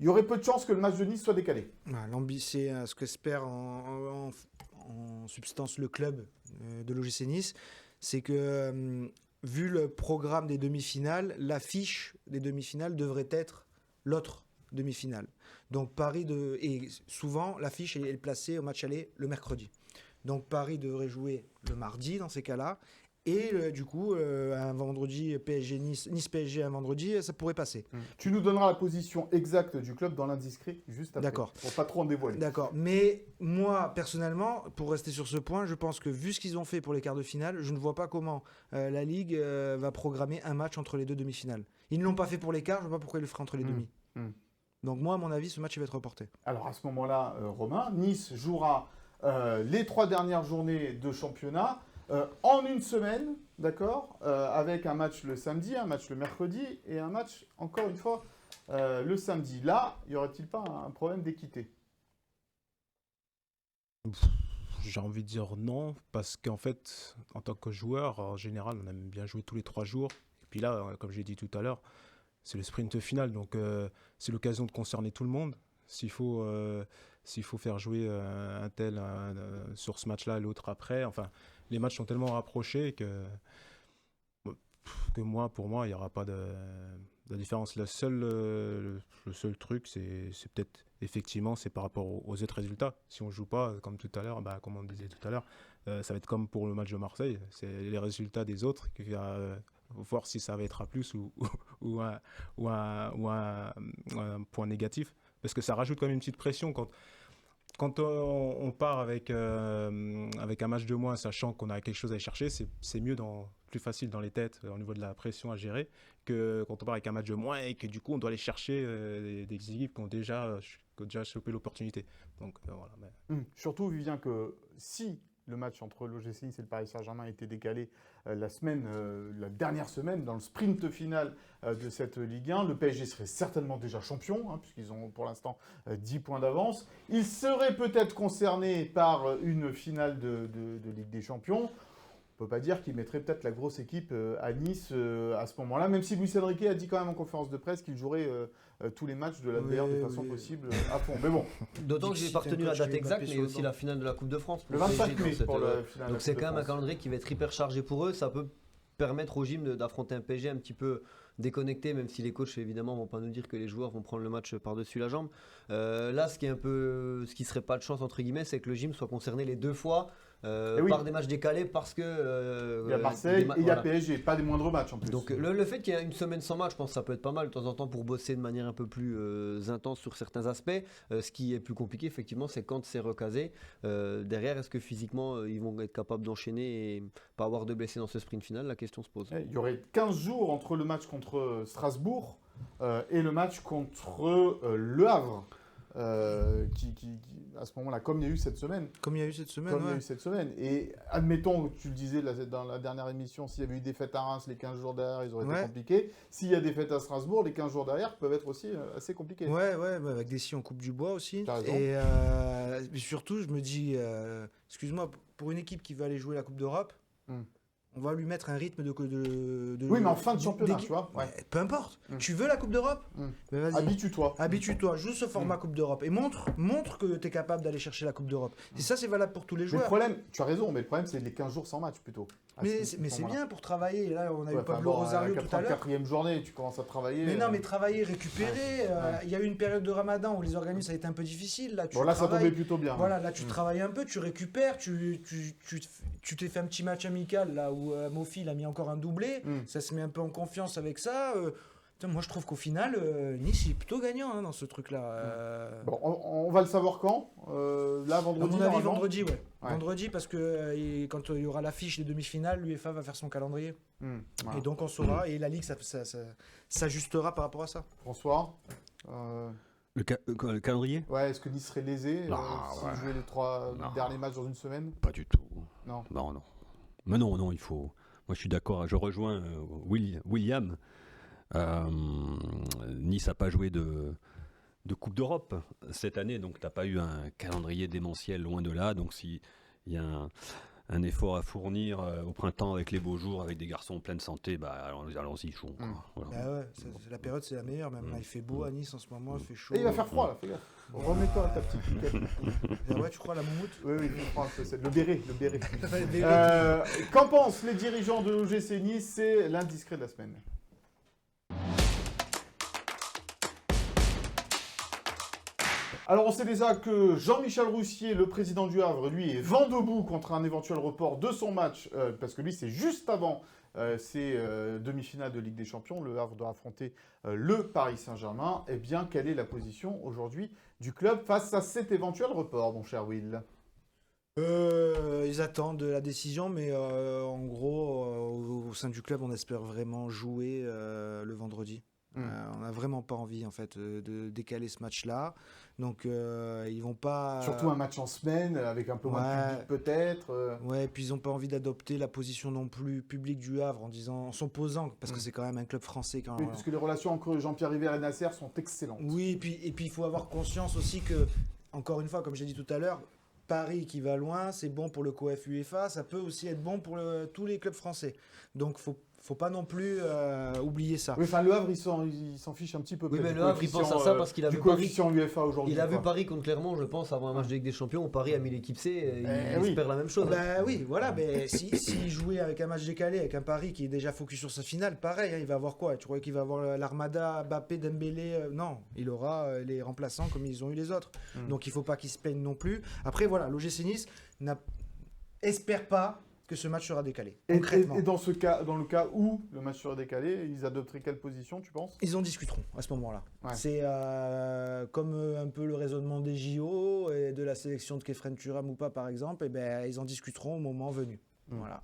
A: il y aurait peu de chances que le match de Nice soit décalé.
B: C'est ce qu'espère en substance le club de l'OGC Nice, c'est que vu le programme des demi-finales, l'affiche des demi-finales devrait être l'autre demi-finale. Donc et souvent l'affiche est placée au match aller le mercredi. Donc Paris devrait jouer le mardi dans ces cas-là. Et du coup, un vendredi PSG Nice PSG un vendredi, ça pourrait passer.
A: Tu nous donneras la position exacte du club dans l'indiscret juste après.
B: D'accord.
A: Pour pas trop en dévoiler.
B: D'accord. Mais moi, personnellement, pour rester sur ce point, je pense que vu ce qu'ils ont fait pour les quarts de finale, je ne vois pas comment la Ligue va programmer un match entre les deux demi-finales. Ils ne l'ont pas fait pour les quarts, je ne vois pas pourquoi ils le feraient entre les demi. Donc moi, à mon avis, ce match il va être reporté. Alors
A: à ce moment-là, Romain, Nice jouera les 3 dernières journées de championnat. En une semaine, d'accord, avec un match le samedi, un match le mercredi et un match, encore une fois, le samedi. Là, y aurait-il pas un problème d'équité ?
E: J'ai envie de dire non, parce qu'en fait, en tant que joueur, en général, on aime bien jouer tous les 3 jours. Et puis là, comme j'ai dit tout à l'heure, c'est le sprint final, donc c'est l'occasion de concerner tout le monde. S'il faut faire jouer un tel sur ce match-là, l'autre après, enfin... Les matchs sont tellement rapprochés que pour moi, il n'y aura pas de différence. Le seul truc, c'est peut-être, effectivement, c'est par rapport aux autres résultats. Si on ne joue pas, comme tout à l'heure, comme on disait tout à l'heure, ça va être comme pour le match de Marseille. C'est les résultats des autres qui va voir si ça va être à plus ou un point négatif. Parce que ça rajoute quand même une petite pression quand on part avec un match de moins, sachant qu'on a quelque chose à aller chercher, c'est mieux, plus facile dans les têtes au niveau de la pression à gérer que quand on part avec un match de moins et que du coup on doit aller chercher des équipes qui ont déjà chopé l'opportunité. Donc voilà.
A: Surtout, Vivien, que si le match entre l'OGC Nice et le Paris Saint-Germain a été décalé la dernière semaine, dans le sprint final de cette Ligue 1. Le PSG serait certainement déjà champion, puisqu'ils ont pour l'instant 10 points d'avance. Ils seraient peut-être concernés par une finale de Ligue des Champions. On ne peut pas dire qu'il mettrait peut-être la grosse équipe à Nice à ce moment-là, même si Luis Enrique a dit quand même en conférence de presse qu'il jouerait tous les matchs de la meilleure des façons possibles à fond. Mais bon.
C: D'autant que j'ai pas retenu la date exacte, mais aussi la finale de la Coupe de France.
A: Le 25 mai pour la finale.
C: Donc c'est quand même un calendrier qui va être hyper chargé pour eux. Ça peut permettre au gym d'affronter un PSG un petit peu déconnecté, même si les coachs évidemment vont pas nous dire que les joueurs vont prendre le match par-dessus la jambe. Là, ce qui serait pas de chance entre guillemets, c'est que le gym soit concerné les 2 fois. Par des matchs décalés parce que...
A: il y a Marseille et il y a PSG, pas des moindres matchs en plus.
C: Donc le fait qu'il y ait une semaine sans match, je pense que ça peut être pas mal de temps en temps pour bosser de manière un peu plus intense sur certains aspects. Ce qui est plus compliqué effectivement, c'est quand c'est recasé. Derrière, est-ce que physiquement ils vont être capables d'enchaîner et pas avoir de blessés dans ce sprint final? La question se pose.
A: Il y aurait 15 jours entre le match contre Strasbourg et le match contre Le Havre. À ce moment-là, comme il y a eu cette semaine.
B: Comme il y a eu cette semaine.
A: Et admettons, tu le disais dans la dernière émission, s'il y avait eu des fêtes à Reims, les 15 jours derrière, ils auraient été compliqués. S'il y a des fêtes à Strasbourg, les 15 jours derrière peuvent être aussi assez compliqués.
B: Ouais, avec des si on coupe du bois aussi. Et surtout, je me dis, excuse-moi, pour une équipe qui va aller jouer la Coupe d'Europe, on va lui mettre un rythme de
A: oui, mais en fin de championnat, tu vois.
B: Ouais. Peu importe. Tu veux la Coupe d'Europe
A: vas-y. Habitue-toi.
B: Joue ce format Coupe d'Europe. Et montre que tu es capable d'aller chercher la Coupe d'Europe. Et ça, c'est valable pour tous les joueurs.
A: Mais le problème, tu as raison, mais le problème, c'est les 15 jours sans match plutôt.
B: Mais c'est bien pour travailler. Là, on a eu Pablo Rosario tout à l'heure.
A: 4e journée, tu commences à travailler.
B: Mais non, mais travailler, récupérer. Il y a eu une période de Ramadan où les organismes, ça a été un peu difficile. Là,
A: ça tombait plutôt bien.
B: Voilà, là, tu travailles un peu, tu récupères, tu t'es fait un petit match amical là où Mofi il a mis encore un doublé. Ça se met un peu en confiance avec ça. Moi, je trouve qu'au final, Nice est plutôt gagnant dans ce truc-là.
A: Bon, on va le savoir quand là, vendredi.
B: À mon avis, vendredi, ouais. Vendredi, parce que quand il y aura l'affiche des demi-finales, l'UEFA va faire son calendrier. Et donc, on saura. Et la Ligue s'ajustera par rapport à ça.
A: François
D: Le calendrier?
A: Ouais, est-ce que Nice serait lésé s'il jouait les 3 derniers matchs dans une semaine?
D: Pas du tout.
A: Non.
D: Mais non, il faut. Moi, je suis d'accord. Je rejoins William. Nice n'a pas joué de Coupe d'Europe cette année, donc tu n'as pas eu un calendrier démentiel, loin de là. Donc s'il y a un effort à fournir au printemps avec les beaux jours, avec des garçons en pleine santé, allons-y, chaud.
B: Voilà. Bah ouais, la période c'est la meilleure, même là il fait beau à Nice en ce moment, il fait chaud.
A: Et il va faire froid là, fais gaffe. Remets-toi ta petite piquette.
B: Ouais, tu crois la moumoute?
A: Oui, il fait froid, c'est le béret. Qu'en pensent les dirigeants de l'OGC Nice? C'est l'indiscret de la semaine. Alors on sait déjà que Jean-Michel Roussier, le président du Havre, lui est vent debout contre un éventuel report de son match, parce que lui c'est juste avant ces demi-finales de Ligue des Champions. Le Havre doit affronter le Paris Saint-Germain. Eh bien, quelle est la position aujourd'hui du club face à cet éventuel report, mon cher Will?
B: Ils attendent la décision, mais en gros, au sein du club, on espère vraiment jouer le vendredi. On n'a vraiment pas envie en fait de décaler ce match-là, donc ils vont pas.
A: Surtout un match en semaine avec un peu moins de public peut-être.
B: Ouais, et puis ils n'ont pas envie d'adopter la position non plus publique du Havre en s'opposant, parce que c'est quand même un club français quand même.
A: Oui, parce que les relations entre Jean-Pierre River et Nasser sont excellentes.
B: Oui, et puis il faut avoir conscience aussi que, encore une fois, comme j'ai dit tout à l'heure, Paris qui va loin, c'est bon pour le COEF UEFA, ça peut aussi être bon pour tous les clubs français. Donc faut pas non plus oublier ça.
A: Oui, enfin le Havre il s'en fiche un petit peu.
C: Oui, mais le Havre il pense à ça parce qu'il a vu Paris
A: UEFA aujourd'hui.
C: Il a vu Paris contre Clermont, je pense, avant un match de Ligue des Champions où Paris a mis l'équipe C et il espère la même chose.
B: Oui, voilà, mais s'il jouait avec un match décalé, avec un Paris qui est déjà focus sur sa finale, pareil, il va avoir quoi? Tu crois qu'il va avoir l'Armada, Mbappé, Dembélé? Non, il aura les remplaçants comme ils ont eu les autres. Donc il faut pas qu'il se plaigne non plus. Après voilà, l'OGC Nice espère pas que ce match sera décalé.
A: Et dans le cas où le match serait décalé, ils adopteraient quelle position, tu penses?
B: Ils en discuteront à ce moment-là. Ouais. C'est comme un peu le raisonnement des JO et de la sélection de Kefren Turam ou pas, par exemple. Ils en discuteront au moment venu. Voilà.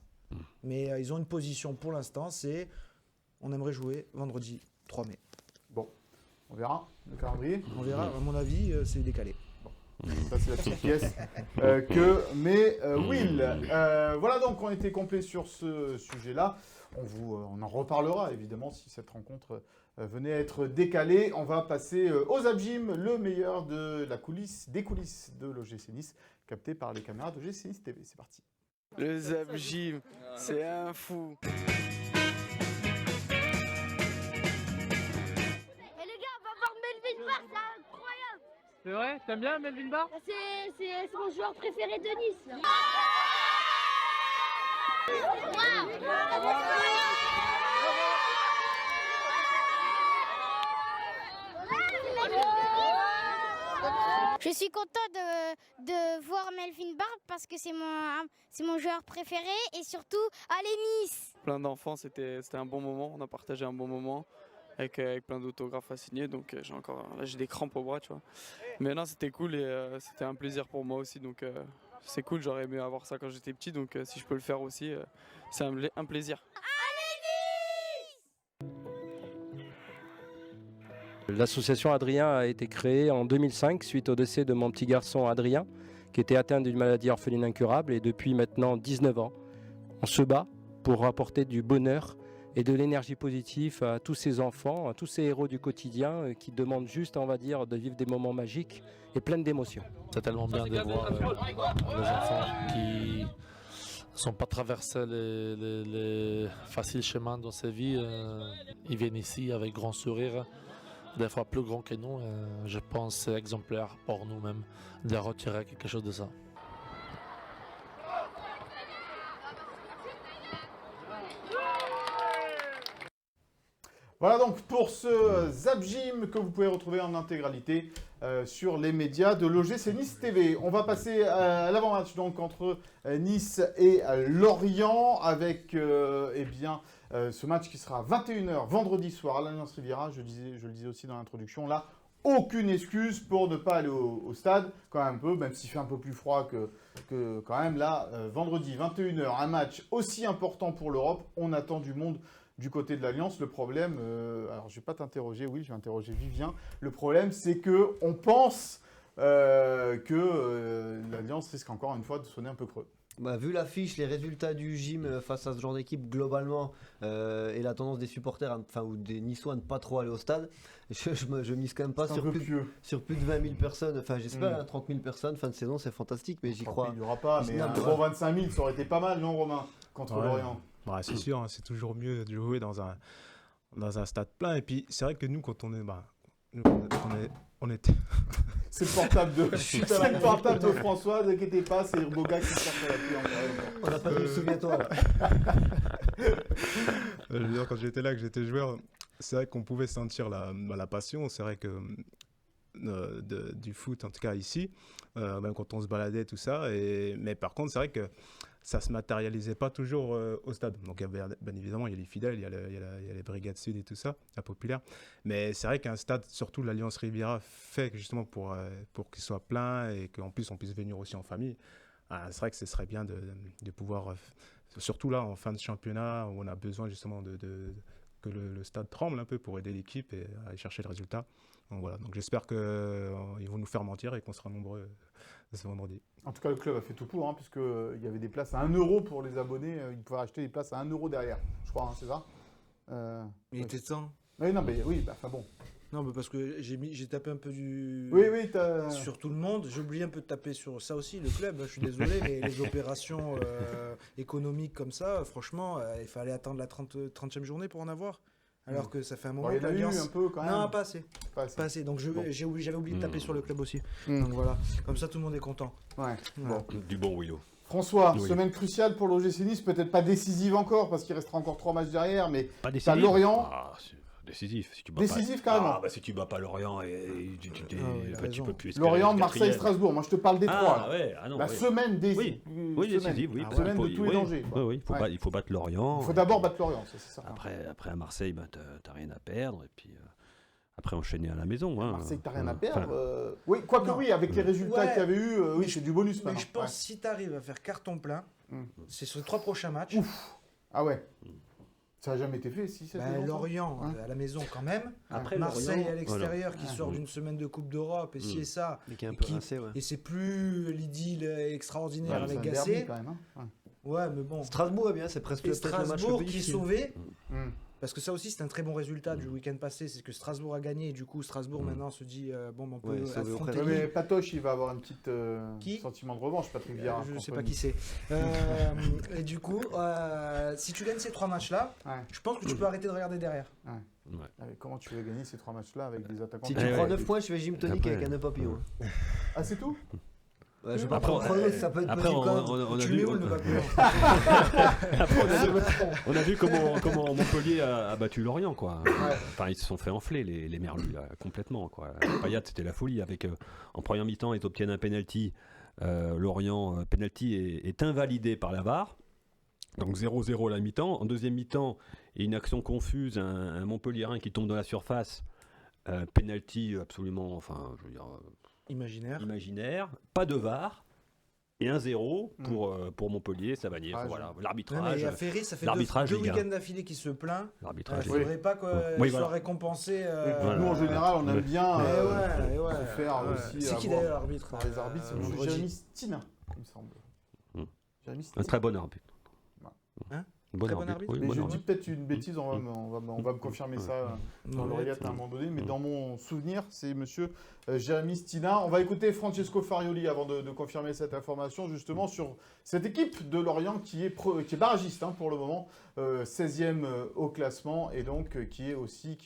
B: Mais ils ont une position pour l'instant, c'est on aimerait jouer vendredi 3 mai.
A: Bon, on verra le calendrier.
B: On verra. À mon avis, c'est décalé.
A: Ça, c'est la petite pièce Will. Voilà, donc on était complet sur ce sujet-là. On en reparlera évidemment si cette rencontre venait à être décalée. On va passer aux Abjim, le meilleur des coulisses de l'OGC Nice, capté par les caméras d'OGC Nice TV. C'est parti.
H: Les Abjim, c'est un fou.
I: C'est vrai? T'aimes bien Melvin Barr?
J: C'est mon joueur préféré de Nice.
K: Je suis content de voir Melvin Barr parce que c'est mon joueur préféré et surtout, allez Nice!
H: Plein d'enfants, c'était un bon moment, on a partagé un bon moment. Avec plein d'autographes à signer, donc j'ai des crampes au bras, tu vois. Mais non, c'était cool et c'était un plaisir pour moi aussi, donc c'est cool, j'aurais aimé avoir ça quand j'étais petit, donc si je peux le faire aussi, c'est un plaisir.
L: L'association Adrien a été créée en 2005 suite au décès de mon petit garçon Adrien, qui était atteint d'une maladie orpheline incurable, et depuis maintenant 19 ans, on se bat pour apporter du bonheur et de l'énergie positive à tous ces enfants, à tous ces héros du quotidien qui demandent juste, on va dire, de vivre des moments magiques et pleins d'émotions.
M: C'est tellement bien de voir les enfants qui ne sont pas traversés les faciles chemins dans sa vie. Ils viennent ici avec grand sourire, des fois plus grand que nous. Je pense que c'est exemplaire pour nous-mêmes de retirer quelque chose de ça.
A: Voilà donc pour ce Zap Gym que vous pouvez retrouver en intégralité sur les médias de l'OGC Nice TV. On va passer à l'avant-match donc entre Nice et Lorient avec ce match qui sera à 21h vendredi soir à l'Alliance Riviera. Je le disais aussi dans l'introduction là. Aucune excuse pour ne pas aller au stade, quand même un peu, même s'il fait un peu plus froid que quand même là, vendredi 21h, un match aussi important pour l'Europe, on attend du monde du côté de l'Alliance. Le problème, alors je ne vais pas t'interroger, oui, je vais interroger Vivien, le problème c'est qu'on pense que l'Alliance risque encore une fois de sonner un peu creux.
C: Bah, vu l'affiche, les résultats du gym face à ce genre d'équipe globalement et la tendance des supporters, ou des Niçois à ne pas trop aller au stade, je mise quand même pas sur plus de 20 000 personnes, enfin j'espère 30 000 personnes, fin de saison c'est fantastique, mais j'y crois.
A: Il n'y aura pas, mais un gros 25 000 ça aurait été pas mal, non Romain, contre Lorient.
E: Ouais, c'est sûr, hein, c'est toujours mieux de jouer dans un stade plein, et puis c'est vrai que nous quand on était...
A: C'est le portable de François, ne inquiétez pas, c'est Boga qui cherche la pluie encore.
C: On n'a pas de souviens-toi.
E: Je veux dire, quand j'étais là, que j'étais joueur, c'est vrai qu'on pouvait sentir la passion. C'est vrai que du foot, en tout cas ici, même quand on se baladait, tout ça. Mais par contre, c'est vrai que ça ne se matérialisait pas toujours au stade. Donc, bien évidemment, il y a les fidèles, il y a les brigades sud et tout ça, la populaire. Mais c'est vrai qu'un stade, surtout l'Alliance Riviera, fait justement pour qu'il soit plein et qu'en plus, on puisse venir aussi en famille. C'est vrai que ce serait bien de pouvoir, surtout là, en fin de championnat, où on a besoin justement que le stade tremble un peu pour aider l'équipe et aller chercher le résultat. Donc voilà, donc j'espère qu'ils vont nous faire mentir et qu'on sera nombreux ce vendredi.
A: En tout cas, le club a fait tout pour, puisqu'il y avait des places à 1 € pour les abonnés. Ils pouvaient acheter des places à 1 € derrière, je crois, c'est ça
B: Il était temps.
A: Oui, non, mais oui, enfin bon.
B: Non, mais parce que j'ai tapé un peu sur tout le monde. J'ai oublié un peu de taper sur ça aussi, le club. Je suis désolé, les opérations économiques comme ça, franchement, il fallait attendre la 30e journée pour en avoir. Alors que ça fait un moment que l'Alliance...
A: Il y en a eu un peu quand même.
B: Non, pas assez. Donc j'avais oublié de taper sur le club aussi. Donc voilà, comme ça tout le monde est content.
A: Ouais.
D: Bon. Du bon Willow.
A: François, semaine cruciale pour l'OGC Nice, peut-être pas décisive encore parce qu'il restera encore 3 matchs derrière, mais t'as Lorient.
D: Décisif. Si tu bats
A: décisif carrément.
D: Si tu bats pas Lorient, tu peux plus.
A: Lorient, Marseille, Strasbourg. Moi je te parle des 3. La semaine
D: décisive. Oui, décisive.
A: La semaine de tous les dangers.
D: Oui, il faut battre Lorient.
A: Il faut d'abord battre Lorient, c'est ça.
D: Après à Marseille, t'as rien à perdre. Et puis après enchaîner à la maison.
A: Marseille, t'as rien à perdre. Oui, quoique oui, avec les résultats qu'il y avait eu, oui, c'est du bonus maintenant.
B: Mais je pense si t'arrives à faire carton plein, c'est sur les 3 prochains matchs.
A: Ah ouais. Ça n'a jamais été fait, si
B: Lorient, à la maison quand même. Après, Marseille à l'extérieur qui sort d'une semaine de Coupe d'Europe et ci et ça. Et c'est plus l'idylle extraordinaire avec Gasset. Ouais, mais bon.
C: Strasbourg est bien, c'est presque
B: le Strasbourg qui est sauvé. Parce que ça aussi, c'est un très bon résultat du week-end passé. C'est que Strasbourg a gagné et du coup, Strasbourg maintenant se dit on peut affronter.
A: Mais Patoche, il va avoir un petit sentiment de revanche, Patrick Vieira.
B: Je ne sais pas qui c'est. Et du coup, si tu gagnes ces 3 matchs-là, je pense que tu peux arrêter de regarder derrière.
A: Comment tu veux gagner ces 3 matchs-là avec des attaquants?
C: Si tu prends 9 points, je fais gym tonique avec un 9 papillon.
A: Ah, c'est tout?
C: Ouais, je vais pas prendre ça peut être
D: après, on a vu comment Montpellier a battu Lorient, quoi. Enfin, ils se sont fait enfler, les Merlus, là, complètement, quoi. Payet, c'était la folie. En première mi-temps, ils obtiennent un penalty. Lorient, penalty est invalidé par la VAR. Donc 0-0 à la mi-temps. En deuxième mi-temps, il y a une action confuse, un Montpellierin qui tombe dans la surface. Penalty absolument, enfin, je veux dire... Imaginaire, pas de VAR et 1-0 pour Montpellier, Savanier. Voilà, l'arbitrage.
B: Ferry, ça fait 2 week-ends d'affilée qui se plaint.
D: L'arbitrage.
B: Il ne faudrait pas qu'il soit récompensé.
A: Nous, en général, on aime bien faire aussi.
B: C'est qui d'ailleurs l'arbitre?
A: Les arbitres, c'est Jérémy Stina, il me semble.
D: Un très bon arbitre.
A: Bon arbitre. Mais je dis peut-être une bêtise, on va me confirmer ça dans l'oreillette à un moment donné, mais dans mon souvenir, c'est monsieur Jérémy Stina. On va écouter Francesco Farioli avant de confirmer cette information, justement sur cette équipe de Lorient qui est barragiste pour le moment, 16e au classement, et donc qui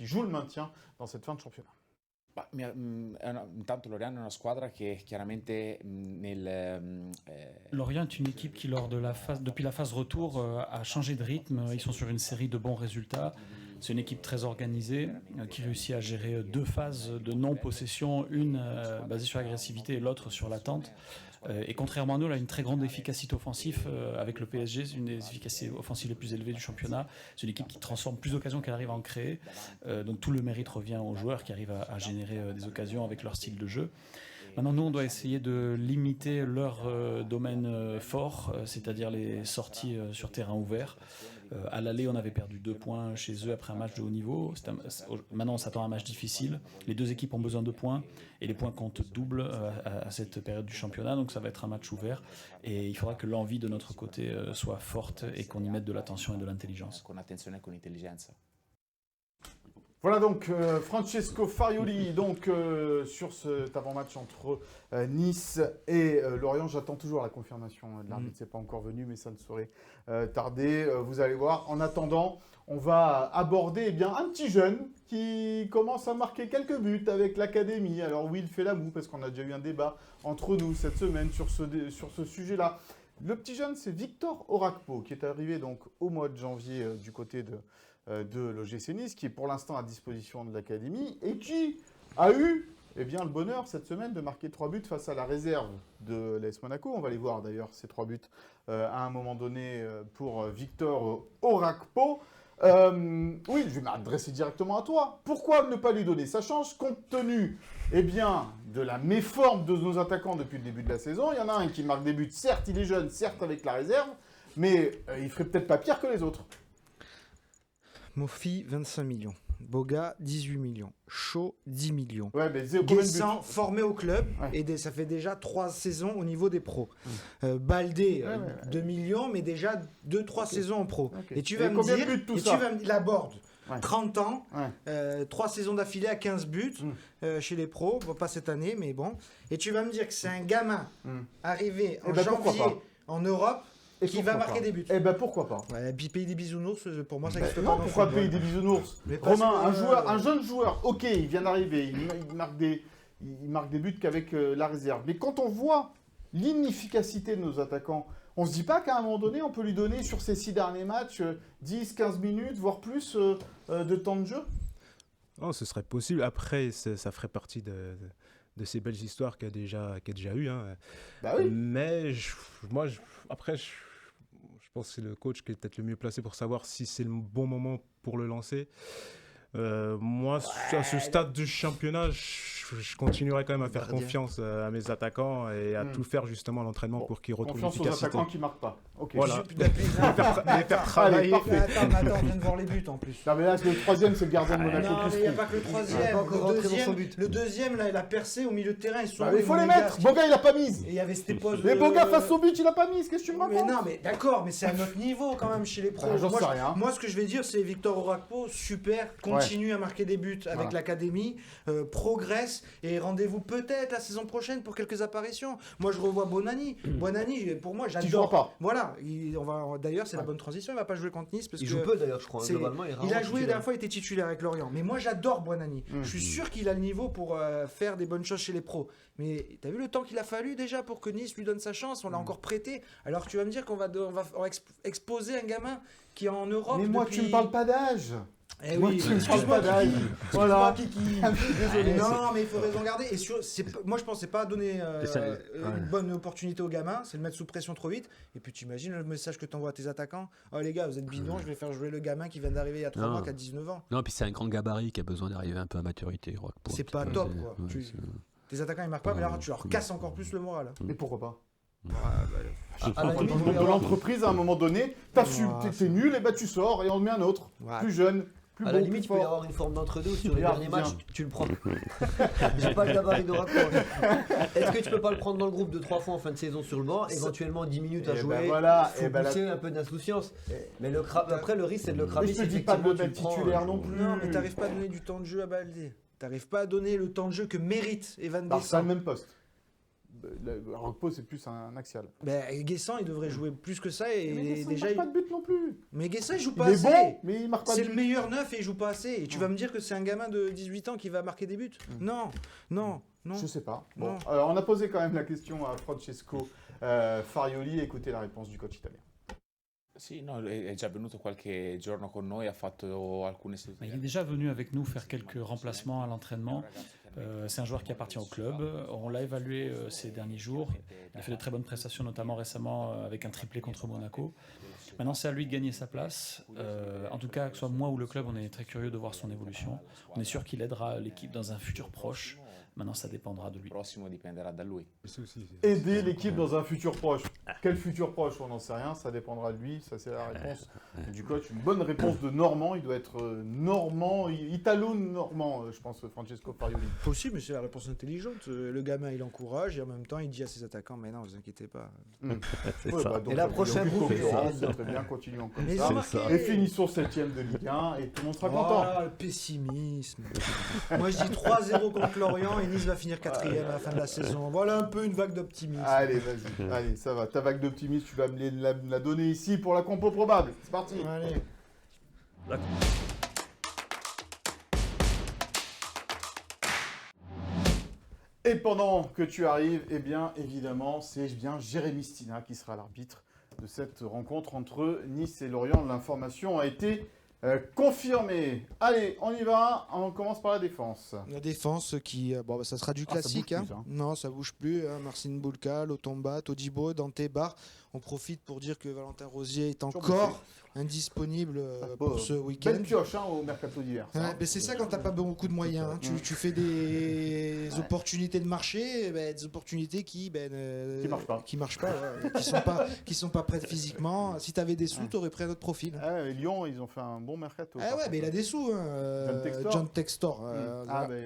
A: joue le maintien dans cette fin de championnat.
F: Intanto Lorient è una squadra che chiaramente
G: Lorient est une équipe qui, depuis la phase retour, a changé de rythme. Ils sont sur une série de bons résultats. C'est une équipe très organisée qui réussit à gérer 2 phases de non-possession, une basée sur l'agressivité et l'autre sur l'attente. Et contrairement à nous, elle a une très grande efficacité offensive avec le PSG. C'est une des efficacités offensives les plus élevées du championnat. C'est une équipe qui transforme plus d'occasions qu'elle arrive à en créer. Donc tout le mérite revient aux joueurs qui arrivent à générer des occasions avec leur style de jeu. Maintenant, nous, on doit essayer de limiter leur domaine fort, c'est-à-dire les sorties sur terrain ouvert. À l'aller, on avait perdu 2 points chez eux après un match de haut niveau. Maintenant, on s'attend à un match difficile. Les 2 équipes ont besoin de points et les points comptent double à cette période du championnat. Donc, ça va être un match ouvert et il faudra que l'envie de notre côté soit forte et qu'on y mette de l'attention et de l'intelligence.
A: Voilà donc Francesco Farioli donc, sur cet avant-match entre Nice et Lorient. J'attends toujours la confirmation de l'arbitre, c'est pas encore venu mais ça ne saurait tarder. Vous allez voir. En attendant, on va aborder un petit jeune qui commence à marquer quelques buts avec l'académie. Alors oui, il fait la moue parce qu'on a déjà eu un débat entre nous cette semaine sur ce sujet-là. Le petit jeune, c'est Victor Orakpo qui est arrivé donc au mois de janvier du côté de l'OGC Nice, qui est pour l'instant à disposition de l'académie et qui a eu le bonheur cette semaine de marquer 3 buts face à la réserve de l'AS Monaco. On va les voir d'ailleurs, ces 3 buts à un moment donné pour Victor Orakpo. Oui, je vais m'adresser directement à toi. Pourquoi ne pas lui donner sa chance compte tenu de la méforme de nos attaquants depuis le début de la saison? Il y en a un qui marque des buts, certes il est jeune, certes avec la réserve, mais il ferait peut-être pas pire que les autres.
B: Mofi, 25 millions. Boga, 18 millions. Shaw, 10 millions.
A: Ouais, mais
B: Guessant, formé au club, et ça fait déjà 3 saisons au niveau des pros. Baldé, 2 millions, mais déjà 2-3 saisons en pro.
A: Okay.
B: Et tu vas me dire, la board, 30 ans, 3 saisons d'affilée à 15 buts chez les pros, bon, pas cette année, mais bon. Et tu vas me dire que c'est un gamin arrivé en janvier en Europe, qui va marquer des buts.
A: Eh ben pourquoi pas.
B: Pays des bisounours, pour moi ça n'existe
A: pas.
B: Non,
A: pourquoi pays des bisounours? Romain, un jeune joueur, ok, il vient d'arriver, il marque des buts qu'avec la réserve. Mais quand on voit l'inefficacité de nos attaquants, on se dit pas qu'à un moment donné, on peut lui donner sur ces 6 derniers matchs 10-15 minutes, voire plus de temps de jeu?
E: Oh, ce serait possible. Après, ça ferait partie de ces belles histoires qu'il y a déjà eu. Hein.
A: Bah oui.
E: Mais après, je pense que c'est le coach qui est peut-être le mieux placé pour savoir si c'est le bon moment pour le lancer. Moi, à ce stade du championnat, je continuerai quand même à faire confiance à mes attaquants et à tout faire justement à l'entraînement pour qu'ils retrouvent l'efficacité.
A: Confiance aux attaquants qui ne marquent pas. Okay.
E: Voilà.
B: Les faire travailler. Attends, on vient de voir les buts en plus.
A: Non mais là, le troisième, c'est le gardien de Monaco.
B: Non, mais il n'y a pas que le troisième. Le deuxième, là, il a percé au milieu de terrain.
A: Il faut les mettre. Boga, il n'a pas mise.
B: Et il y avait cette pause.
A: Mais Boga face au but, il n'a pas mise. Qu'est-ce que tu me racontes?
B: Mais non, mais d'accord, mais c'est à notre niveau quand même chez les pros.
A: J'en sais rien.
B: Moi, ce que je vais dire, c'est Victor Orakpo, super, continue à marquer des buts avec l'académie, progresse et rendez-vous peut-être la saison prochaine pour quelques apparitions. Moi, je revois Bonani. Bonani, pour moi, j'adore.
A: Tu joues pas.
B: Voilà. D'ailleurs, c'est la bonne transition. Il va pas jouer contre Nice parce
C: il joue peu d'ailleurs, je crois. Globalement,
B: il a joué la dernière fois, il était titulaire avec Lorient. Mais moi, j'adore Bonani. Je suis sûr qu'il a le niveau pour faire des bonnes choses chez les pros. Mais t'as vu le temps qu'il a fallu déjà pour que Nice lui donne sa chance? On l'a encore prêté. Alors tu vas me dire qu'on va exposer un gamin qui est en Europe.
A: Mais moi,
B: depuis...
A: tu me parles pas d'âge.
B: Eh oui,
A: tu me parles pas d'âge. Voilà.
B: Désolé. Non, mais il faut raison garder. Et moi, je pense que c'est pas donner une bonne opportunité aux gamins, c'est le mettre sous pression trop vite. Et puis tu imagines le message que tu envoies à tes attaquants. Oh les gars, vous êtes bidons, je vais faire jouer le gamin qui vient d'arriver il y a 3 mois, qui a 19 ans.
D: Non, puis c'est un grand gabarit qui a besoin d'arriver un peu à maturité.
B: C'est pas top, quoi. Tes attaquants ils marquent pas, mais là tu leur casses encore plus le moral.
A: Mais pourquoi pas?
C: De
A: l'entreprise, à un moment donné, t'es nul, et bah tu sors et on te met un autre, plus jeune.
C: À la limite, tu peux y avoir une forme d'entre-deux sur les derniers matchs, tu le prends. J'ai pas le gabarit d'Orakpo. Est-ce que tu peux pas le prendre dans le groupe de 3 fois en fin de saison sur le banc, éventuellement 10 minutes à jouer, faut pousser un peu d'insouciance. Mais après, le risque, c'est de le cramer.
A: Mais je te dis pas de le mettre titulaire non plus.
B: Non, mais t'arrives pas à donner du temps de jeu à Baldé. T'arrives pas à donner le temps de jeu que mérite Evan Guessant.
A: C'est le même poste. Orakpo, c'est plus un axial.
B: Guessant, il devrait jouer plus que ça. Et
A: mais
B: déjà,
A: il marque pas de but non plus.
B: Mais Guessant, il joue pas assez.
A: Bon, mais il marque pas de but.
B: C'est le meilleur neuf et il joue pas assez. Et tu vas me dire que c'est un gamin de 18 ans qui va marquer des buts? Non.
A: Je sais pas. Bon, on a posé quand même la question à Francesco Farioli. Écoutez la réponse du coach italien.
F: Sì, no, è già venuto qualche giorno con noi, ha fatto alcune sedute.
G: Il est déjà venu avec nous faire quelques remplacements à l'entraînement. C'est un joueur qui appartient au club. On l'a évalué ces derniers jours. Il a fait de très bonnes prestations, notamment récemment avec un triplé contre Monaco. Maintenant, c'est à lui de gagner sa place. En tout cas, que ce soit moi ou le club, on est très curieux de voir son évolution. On est sûr qu'il aidera l'équipe dans un futur proche. Maintenant, ça dépendra de lui.
F: Prossimo dipenderà da lui.
A: Aider l'équipe dans un futur proche. Quel futur proche? On n'en sait rien, ça dépendra de lui. Ça, c'est la réponse du coach. Une bonne réponse de Normand. Il doit être normand, italo-normand, je pense, Francesco Farioli.
B: Possible, mais c'est la réponse intelligente. Le gamin, il encourage et en même temps, il dit à ses attaquants, mais non, vous inquiétez pas.
A: Et la prochaine concurrence, très bien, continuons comme ça. Et finissons 7ème de Ligue 1 et tout le monde sera content.
B: Le pessimisme. Moi, je dis 3-0 contre Lorient et Nice va finir 4ème à la fin de la saison. Voilà un peu une vague d'optimisme.
A: Allez, vas-y. Allez, ça va. Ta vague d'optimisme, tu vas me la donner ici pour la compo probable. C'est parti.
B: Allez.
A: Et pendant que tu arrives, eh bien, évidemment, c'est bien Jérémy Stina qui sera l'arbitre de cette rencontre entre Nice et Lorient. L'information a été confirmée. Allez, on y va. On commence par la défense.
B: La défense qui, ça sera du classique.
A: Ça bouge plus, hein.
B: Non, ça bouge plus. Marcin Bulka, Lotomba, Todibo, Dante Bar. On profite pour dire que Valentin Rosier est encore indisponible pour ce week-end.
A: Belle pioche au mercato d'hiver.
B: Mais c'est ça quand t'as pas beaucoup de moyens. Hein. Tu fais des opportunités de marché, des opportunités qui marchent pas, qui sont pas prêtes physiquement. Si t'avais des sous, t'aurais pris un autre profil.
A: Lyon, ils ont fait un bon mercato.
B: Mais il a des sous. John Textor.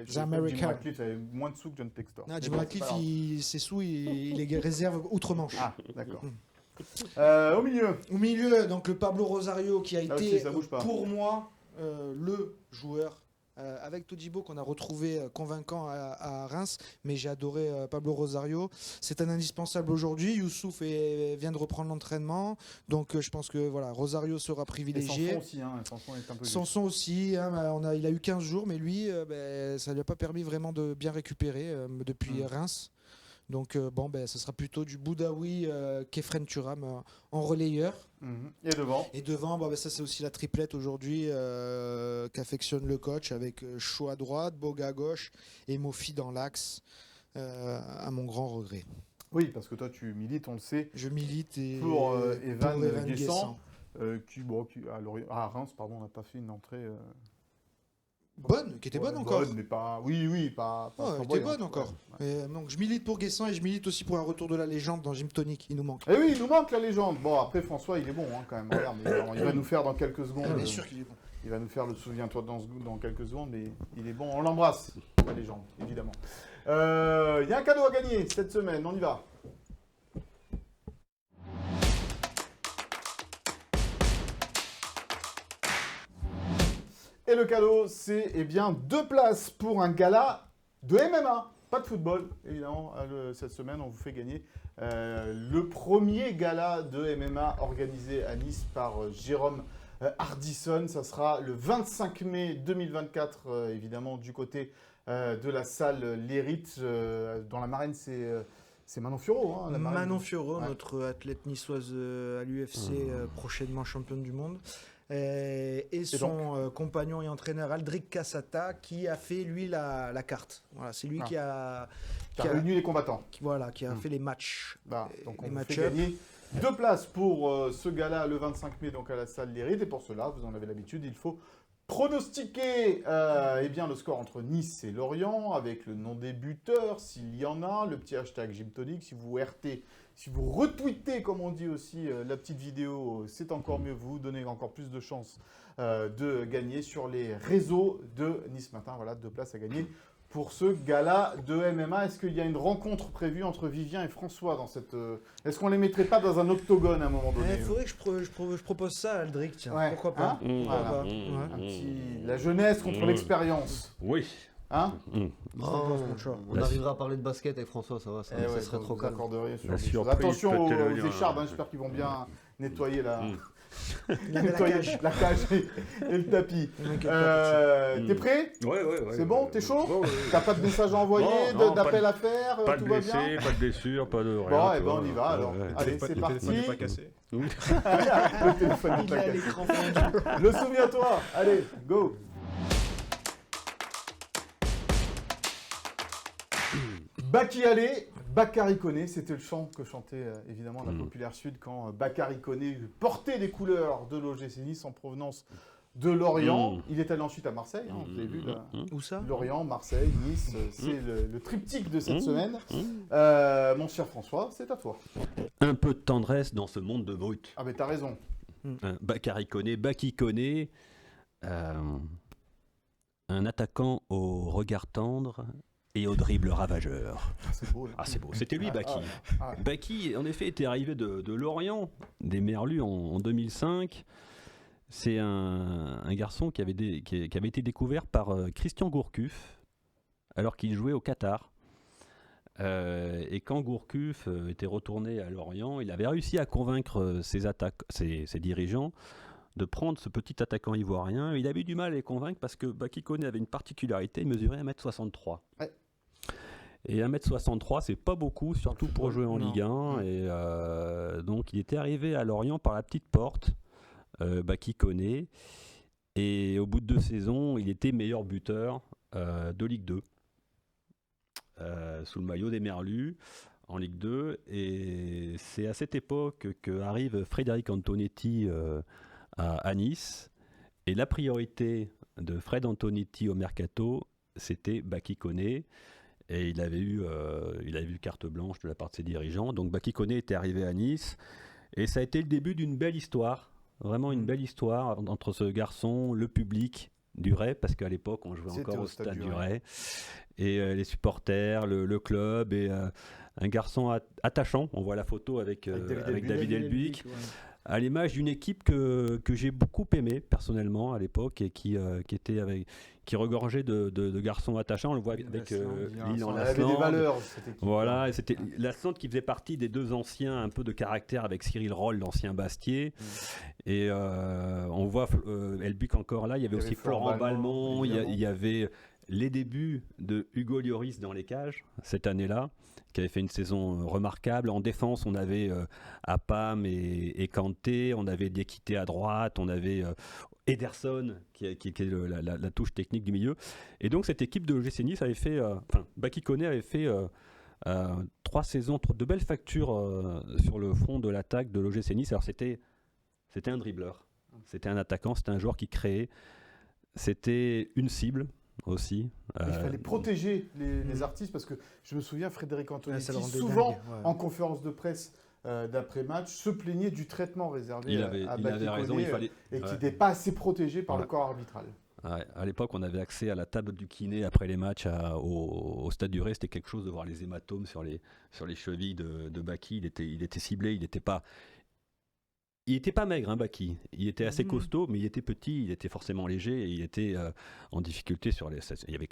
A: The American. Jim Ratcliffe avait moins de sous que John Textor.
B: Jim Ratcliffe, ses sous, il les réserve outre-Manche.
A: Ah, d'accord. Au
B: milieu, donc le Pablo Rosario qui a été pour moi le joueur avec Todibo qu'on a retrouvé convaincant à Reims, mais j'ai adoré Pablo Rosario. C'est un indispensable aujourd'hui. Youssouf vient de reprendre l'entraînement, donc je pense que voilà, Rosario sera privilégié. Sanson aussi, il a eu 15 jours, mais lui, ça lui a pas permis vraiment de bien récupérer depuis Reims. Donc ce sera plutôt du Boudaoui, Kefren Turam en relayeur.
A: Et devant,
B: ça c'est aussi la triplette aujourd'hui qu'affectionne le coach avec Chou à droite, Boga à gauche et Mofi dans l'axe, à mon grand regret.
A: Oui, parce que toi tu milites, on le sait.
B: Je milite
A: pour Evan Guessant, qui à Reims, on n'a pas fait une entrée...
B: qui était bonne encore.
A: Bonne, mais pas. Oui, pas.
B: Elle était bonne encore. Ouais. Donc je milite pour Guessant et je milite aussi pour un retour de la légende dans Gym Tonic. Il nous manque.
A: Et oui, il nous manque la légende. Bon, après François, il est bon quand même. Regarde, il va nous faire dans quelques secondes.
B: Bien sûr qu'il est bon.
A: Il va nous faire le souviens-toi dans quelques secondes, mais il est bon. On l'embrasse, la légende, évidemment. Il y a un cadeau à gagner cette semaine. On y va. Et le cadeau, c'est 2 places pour un gala de MMA. Pas de football, évidemment. Cette semaine, on vous fait gagner le premier gala de MMA organisé à Nice par Jérôme Hardison. Ça sera le 25 mai 2024, évidemment, du côté de la salle L'Hérite. Dans la marraine, c'est Manon Fiorot.
B: Manon Fiorot, notre athlète niçoise à l'UFC, prochainement championne du monde. Et son compagnon et entraîneur Aldric Cassata qui a fait lui la carte. Voilà, c'est lui qui a
A: réuni les combattants.
B: Qui a fait les matchs.
A: Donc on fait gagner 2 places pour ce gala le 25 mai donc à la salle L'Hérite. Et pour cela, vous en avez l'habitude, il faut pronostiquer le score entre Nice et Lorient avec le nom des buteurs s'il y en a, le petit hashtag Gymtonic. Si vous retweetez, comme on dit aussi, la petite vidéo, c'est encore mieux, vous donnez encore plus de chances de gagner sur les réseaux de Nice Matin. Voilà, 2 places à gagner pour ce gala de MMA. Est-ce qu'il y a une rencontre prévue entre Vivien et François dans cette... Est-ce qu'on les mettrait pas dans un octogone à un moment donné?
B: Il faudrait que je propose ça à Aldric, tiens. Pourquoi pas,
A: la jeunesse contre l'expérience.
D: Oui.
C: On arrivera à parler de basket avec François, ça va, ça serait trop calme.
A: Attention aux échardes, j'espère qu'ils vont bien nettoyer Nettoyer la cage et le tapis. T'es prêt?
D: Ouais.
A: C'est bon, t'es chaud? T'as pas de message à envoyer, d'appel à faire?
D: Pas
A: tout
D: de
A: va bien?
D: blessés, pas de blessures, pas de rien.
A: Bon, et ben on y va alors. Allez, c'est parti.
E: Le téléphone n'est pas cassé.
A: Le téléphone n'est pas cassé. Le souviens-toi. Allez, go. Baki allez, Bakary Koné, c'était le chant que chantait évidemment la Populaire Sud quand Bakary Koné portait les couleurs de l'OGC Nice en provenance de Lorient. Il est allé ensuite à Marseille, hein, vous avez vu
B: Où ça?
A: Lorient, Marseille, Nice, c'est le triptyque de cette semaine. Mon cher François, c'est à toi.
D: Un peu de tendresse dans ce monde de brut.
A: Ah mais t'as raison.
D: Bakary Koné, Baki Koné, un attaquant au regard tendre et au dribble ravageur.
A: C'est beau.
D: Ah, c'est beau. C'était lui, Baki. Baki, en effet, était arrivé de Lorient, des Merlus en 2005. C'est un garçon qui avait été découvert par Christian Gourcuff, alors qu'il jouait au Qatar. Et quand Gourcuff était retourné à Lorient, il avait réussi à convaincre ses dirigeants de prendre ce petit attaquant ivoirien. Il avait eu du mal à les convaincre parce que Baki Koné avait une particularité, il mesurait 1m63.
A: Ouais.
D: Et 1m63, c'est pas beaucoup, surtout pour jouer en Ligue 1. Et donc il était arrivé à Lorient par la petite porte, Baki Koné. Et au bout de 2 saisons, il était meilleur buteur de Ligue 2. Sous le maillot des Merlus en Ligue 2. Et c'est à cette époque qu'arrive Frédéric Antonetti à Nice, et la priorité de Fred Antonetti au mercato, c'était Baki Koné, et il avait eu carte blanche de la part de ses dirigeants. Donc Baki Koné était arrivé à Nice, et ça a été le début d'une belle histoire, vraiment une belle histoire entre ce garçon, le public du Ray, parce qu'à l'époque on jouait encore au stade du Ray, et les supporters, le club, et un garçon attachant. On voit la photo avec David Elbuik. À l'image d'une équipe que j'ai beaucoup aimée personnellement à l'époque, et qui regorgeait de garçons attachants. On le voit avec Lilian Lasland.
A: Elle avait des valeurs, cette équipe.
D: Voilà, et c'était Lasland qui faisait partie des 2 anciens un peu de caractère avec Cyril Roll, l'ancien Bastier. Et on voit Elbuik encore là. Il y avait aussi Florent Balmont. Il y avait les débuts de Hugo Lloris dans les cages cette année-là, qui avait fait une saison remarquable. En défense, on avait Apam et Kanté, on avait Diakité à droite, on avait Ederson qui est la touche technique du milieu. Et donc cette équipe de l'OGC Nice avait fait, Baki Koné avait fait 3 saisons, de belles factures sur le front de l'attaque de l'OGC Nice. Alors c'était un dribbleur, c'était un attaquant, c'était un joueur qui créait, c'était une cible aussi.
A: Il fallait protéger les artistes, parce que je me souviens, Frédéric Antonetti, souvent en conférence de presse d'après-match, se plaignait du traitement réservé à Baki Koné, et qui n'était pas assez protégé par le corps arbitral.
D: Ouais, à l'époque, on avait accès à la table du kiné après les matchs au Stade du Ray. C'était quelque chose de voir les hématomes sur les chevilles de Baki. Il était ciblé, il n'était pas maigre, hein, Baki. Il était assez costaud, mais il était petit, il était forcément léger, et il était en difficulté sur les. Il y avait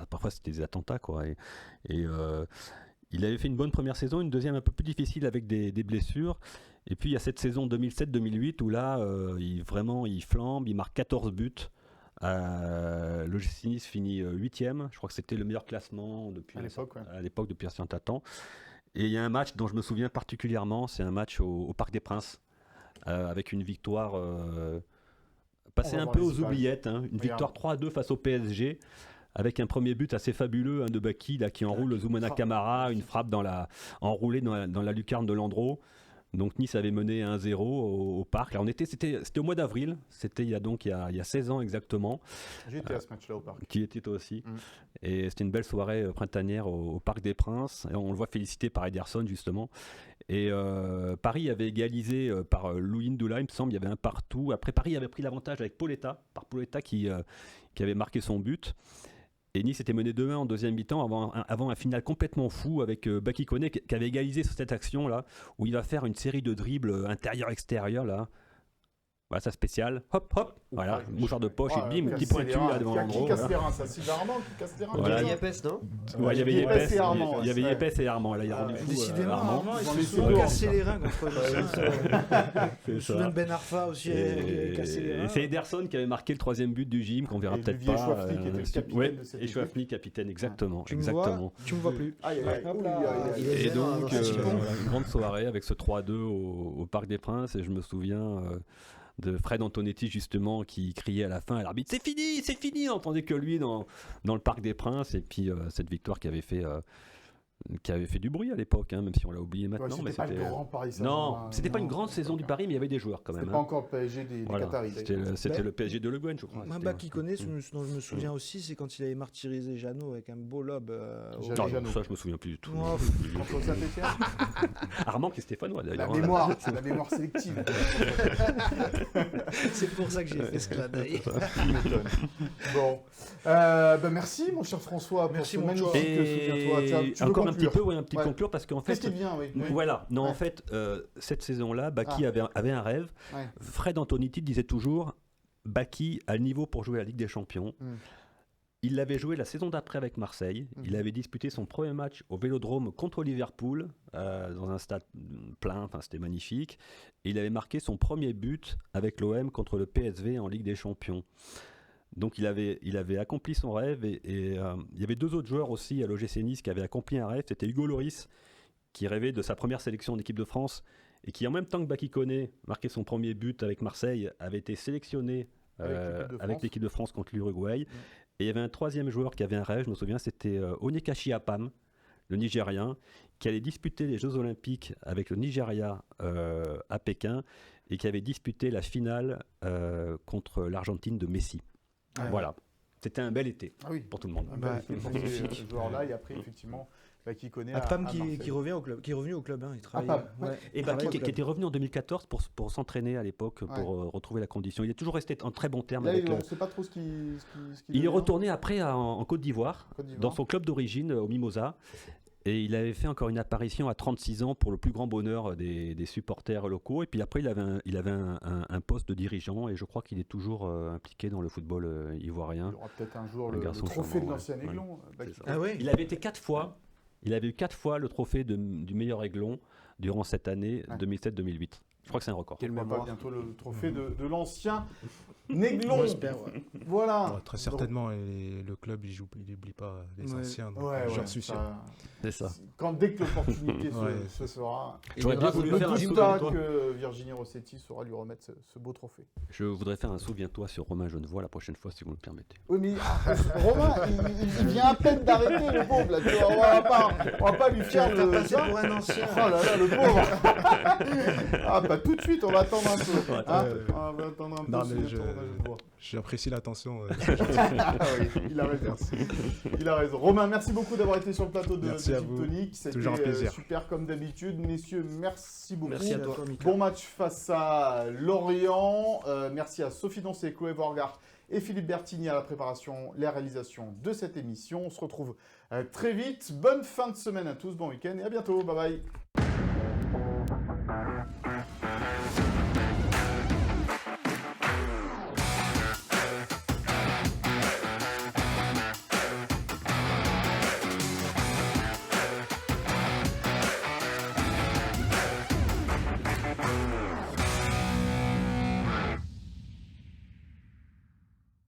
D: parfois c'était des attentats, quoi. Et il avait fait une bonne première saison, une deuxième un peu plus difficile avec des blessures. Et puis il y a cette saison 2007-2008 où là, il flambe, il marque 14 buts. L'OGC Nice finit 8e. Je crois que c'était le meilleur classement à l'époque de Pierre Saint-Tatan. Et il y a un match dont je me souviens particulièrement, c'est un match au Parc des Princes. Avec une victoire passée un peu aux oubliettes, hein, une victoire 3-2 face au PSG, avec un premier but assez fabuleux, de Baki là, qui enroule Zoumana Camara, une frappe enroulée dans la lucarne de Landreau. Donc Nice avait mené 1-0 au Parc. Là, c'était au mois d'avril, c'était il y a 16 ans exactement.
A: J'étais à ce match-là au Parc.
D: Qui était toi aussi. Et c'était une belle soirée printanière au Parc des Princes. Et on le voit félicité par Ederson justement. Et Paris avait égalisé par Louis Ndoula, il me semble, il y avait un partout. Après, Paris avait pris l'avantage avec Pauletta qui avait marqué son but. Et Nice était mené 2-1 en deuxième mi-temps avant un final complètement fou avec Baki Koné qui avait égalisé sur cette action-là, où il va faire une série de dribbles intérieur-extérieur là. Voilà, sa spéciale, hop, hop, voilà, mouchoir de poche et bim, petit pointu là devant l'endroit.
A: Qui casse les reins, ça, Sylvain Armand qui casse les reins.
C: Il y avait Yepes, non?
D: Ouais, il y avait Yepes et Armand. Il y avait Yepes et Armand, là, il a rendu fou.
B: Décidément,
D: Armand,
B: il s'est souvent cassé les reins contre le souviens de Ben Arfa aussi, il a cassé les reins.
D: Et c'est Ederson qui avait marqué le 3e but du gym, qu'on verra peut-être pas. Et Chouafny, capitaine, exactement.
B: Tu me vois plus.
D: Et donc, une grande soirée avec ce 3-2 au Parc des Princes, et je me souviens de Fred Antonetti justement qui criait à la fin à l'arbitre c'est fini, on entendait que lui dans le Parc des Princes, et puis cette victoire qui avait fait du bruit à l'époque, hein, même si on l'a oublié maintenant.
A: C'était pas le grand Paris
D: non, c'était pas une grande saison du Paris, mais il y avait des joueurs quand même.
A: C'était pas encore le PSG des Qataris.
D: C'était le PSG de Le Guen, je crois.
B: Moi, qui connaît, ce dont je me souviens aussi, c'est quand il avait martyrisé Jeannot avec un beau lob.
D: Ça, je me souviens plus du tout.
A: Contre Saint-Etienne.
D: Armand qui est stéphanois d'ailleurs.
A: La mémoire sélective.
B: C'est pour ça que j'ai fait ce clin d'œil.
A: Bon, merci mon cher François pour ce magnifique souviens-toi.
D: Encore un petit peu, un petit conclure, parce qu'en fait,
A: qu'est-ce qui vient,
D: voilà, non, en fait, cette saison-là, Baki avait un rêve. Fred Antonetti disait toujours, Baki a le niveau pour jouer à la Ligue des Champions. Il l'avait joué la saison d'après avec Marseille. Il avait disputé son premier match au Vélodrome contre Liverpool, dans un stade plein, c'était magnifique. Et il avait marqué son premier but avec l'OM contre le PSV en Ligue des Champions. Donc il avait accompli son rêve, et il y avait 2 autres joueurs aussi à l'OGC Nice qui avaient accompli un rêve. C'était Hugo Lloris qui rêvait de sa première sélection en équipe de France, et qui en même temps que Baki Koné marquait son premier but avec Marseille, avait été sélectionné avec l'équipe de France contre l'Uruguay. Et il y avait un 3e joueur qui avait un rêve, je me souviens, c'était Onyekachi Apam, le Nigérien, qui allait disputer les Jeux Olympiques avec le Nigeria à Pékin, et qui avait disputé la finale contre l'Argentine de Messi. Voilà, c'était un bel été pour tout le monde.
A: Ce joueur-là, et après, effectivement, qui connaît
B: Apam qui revient au club, qui est revenu au club, hein, il travaille.
D: Et Baki qui était revenu en 2014 pour s'entraîner à l'époque, pour retrouver la condition. Il est toujours resté en très bon terme avec
A: on ne sait pas trop ce qu'il
D: il est retourné après en Côte d'Ivoire, dans son club d'origine, au Mimosa. Et il avait fait encore une apparition à 36 ans pour le plus grand bonheur des supporters locaux. Et puis après, il avait un poste de dirigeant, et je crois qu'il est toujours impliqué dans le football ivoirien.
A: Il aura peut-être un jour le trophée de l'ancien Aiglon.
D: Il avait été 4 fois. Il avait eu 4 fois le trophée du meilleur Aiglon durant cette année 2007-2008. Je crois que c'est un record.
A: Il va bientôt le trophée de l'ancien Aiglon. Voilà.
E: Très certainement, le club il n'oublie pas les anciens. J'en suis sûr.
D: C'est ça.
A: Dès que l'opportunité se fera.
D: J'aurais bien voulu faire un
A: souviens-toi que Virginie Rossetti saura lui remettre ce beau trophée.
D: Je voudrais faire un souviens-toi sur Romain Genevoix la prochaine fois, si vous me permettez.
A: Oui, mais Romain, il vient à peine d'arrêter, le pauvre. Là, on va pas lui faire
B: ça pour un ancien.
A: Oh là là, le pauvre. Pas tout de suite, on va attendre un peu. On va attendre un peu.
E: Non, mais j'apprécie l'attention.
A: Il a raison. Romain, merci beaucoup d'avoir été sur le plateau de Gin Tonic.
E: C'était
A: super comme d'habitude. Messieurs, merci beaucoup.
B: Merci à toi, Mika.
A: Bon match face à Lorient. Merci à Sophie Doncé, Chloé Vorgart et Philippe Bertigny à la préparation, la réalisation de cette émission. On se retrouve très vite. Bonne fin de semaine à tous, bon week-end et à bientôt. Bye bye.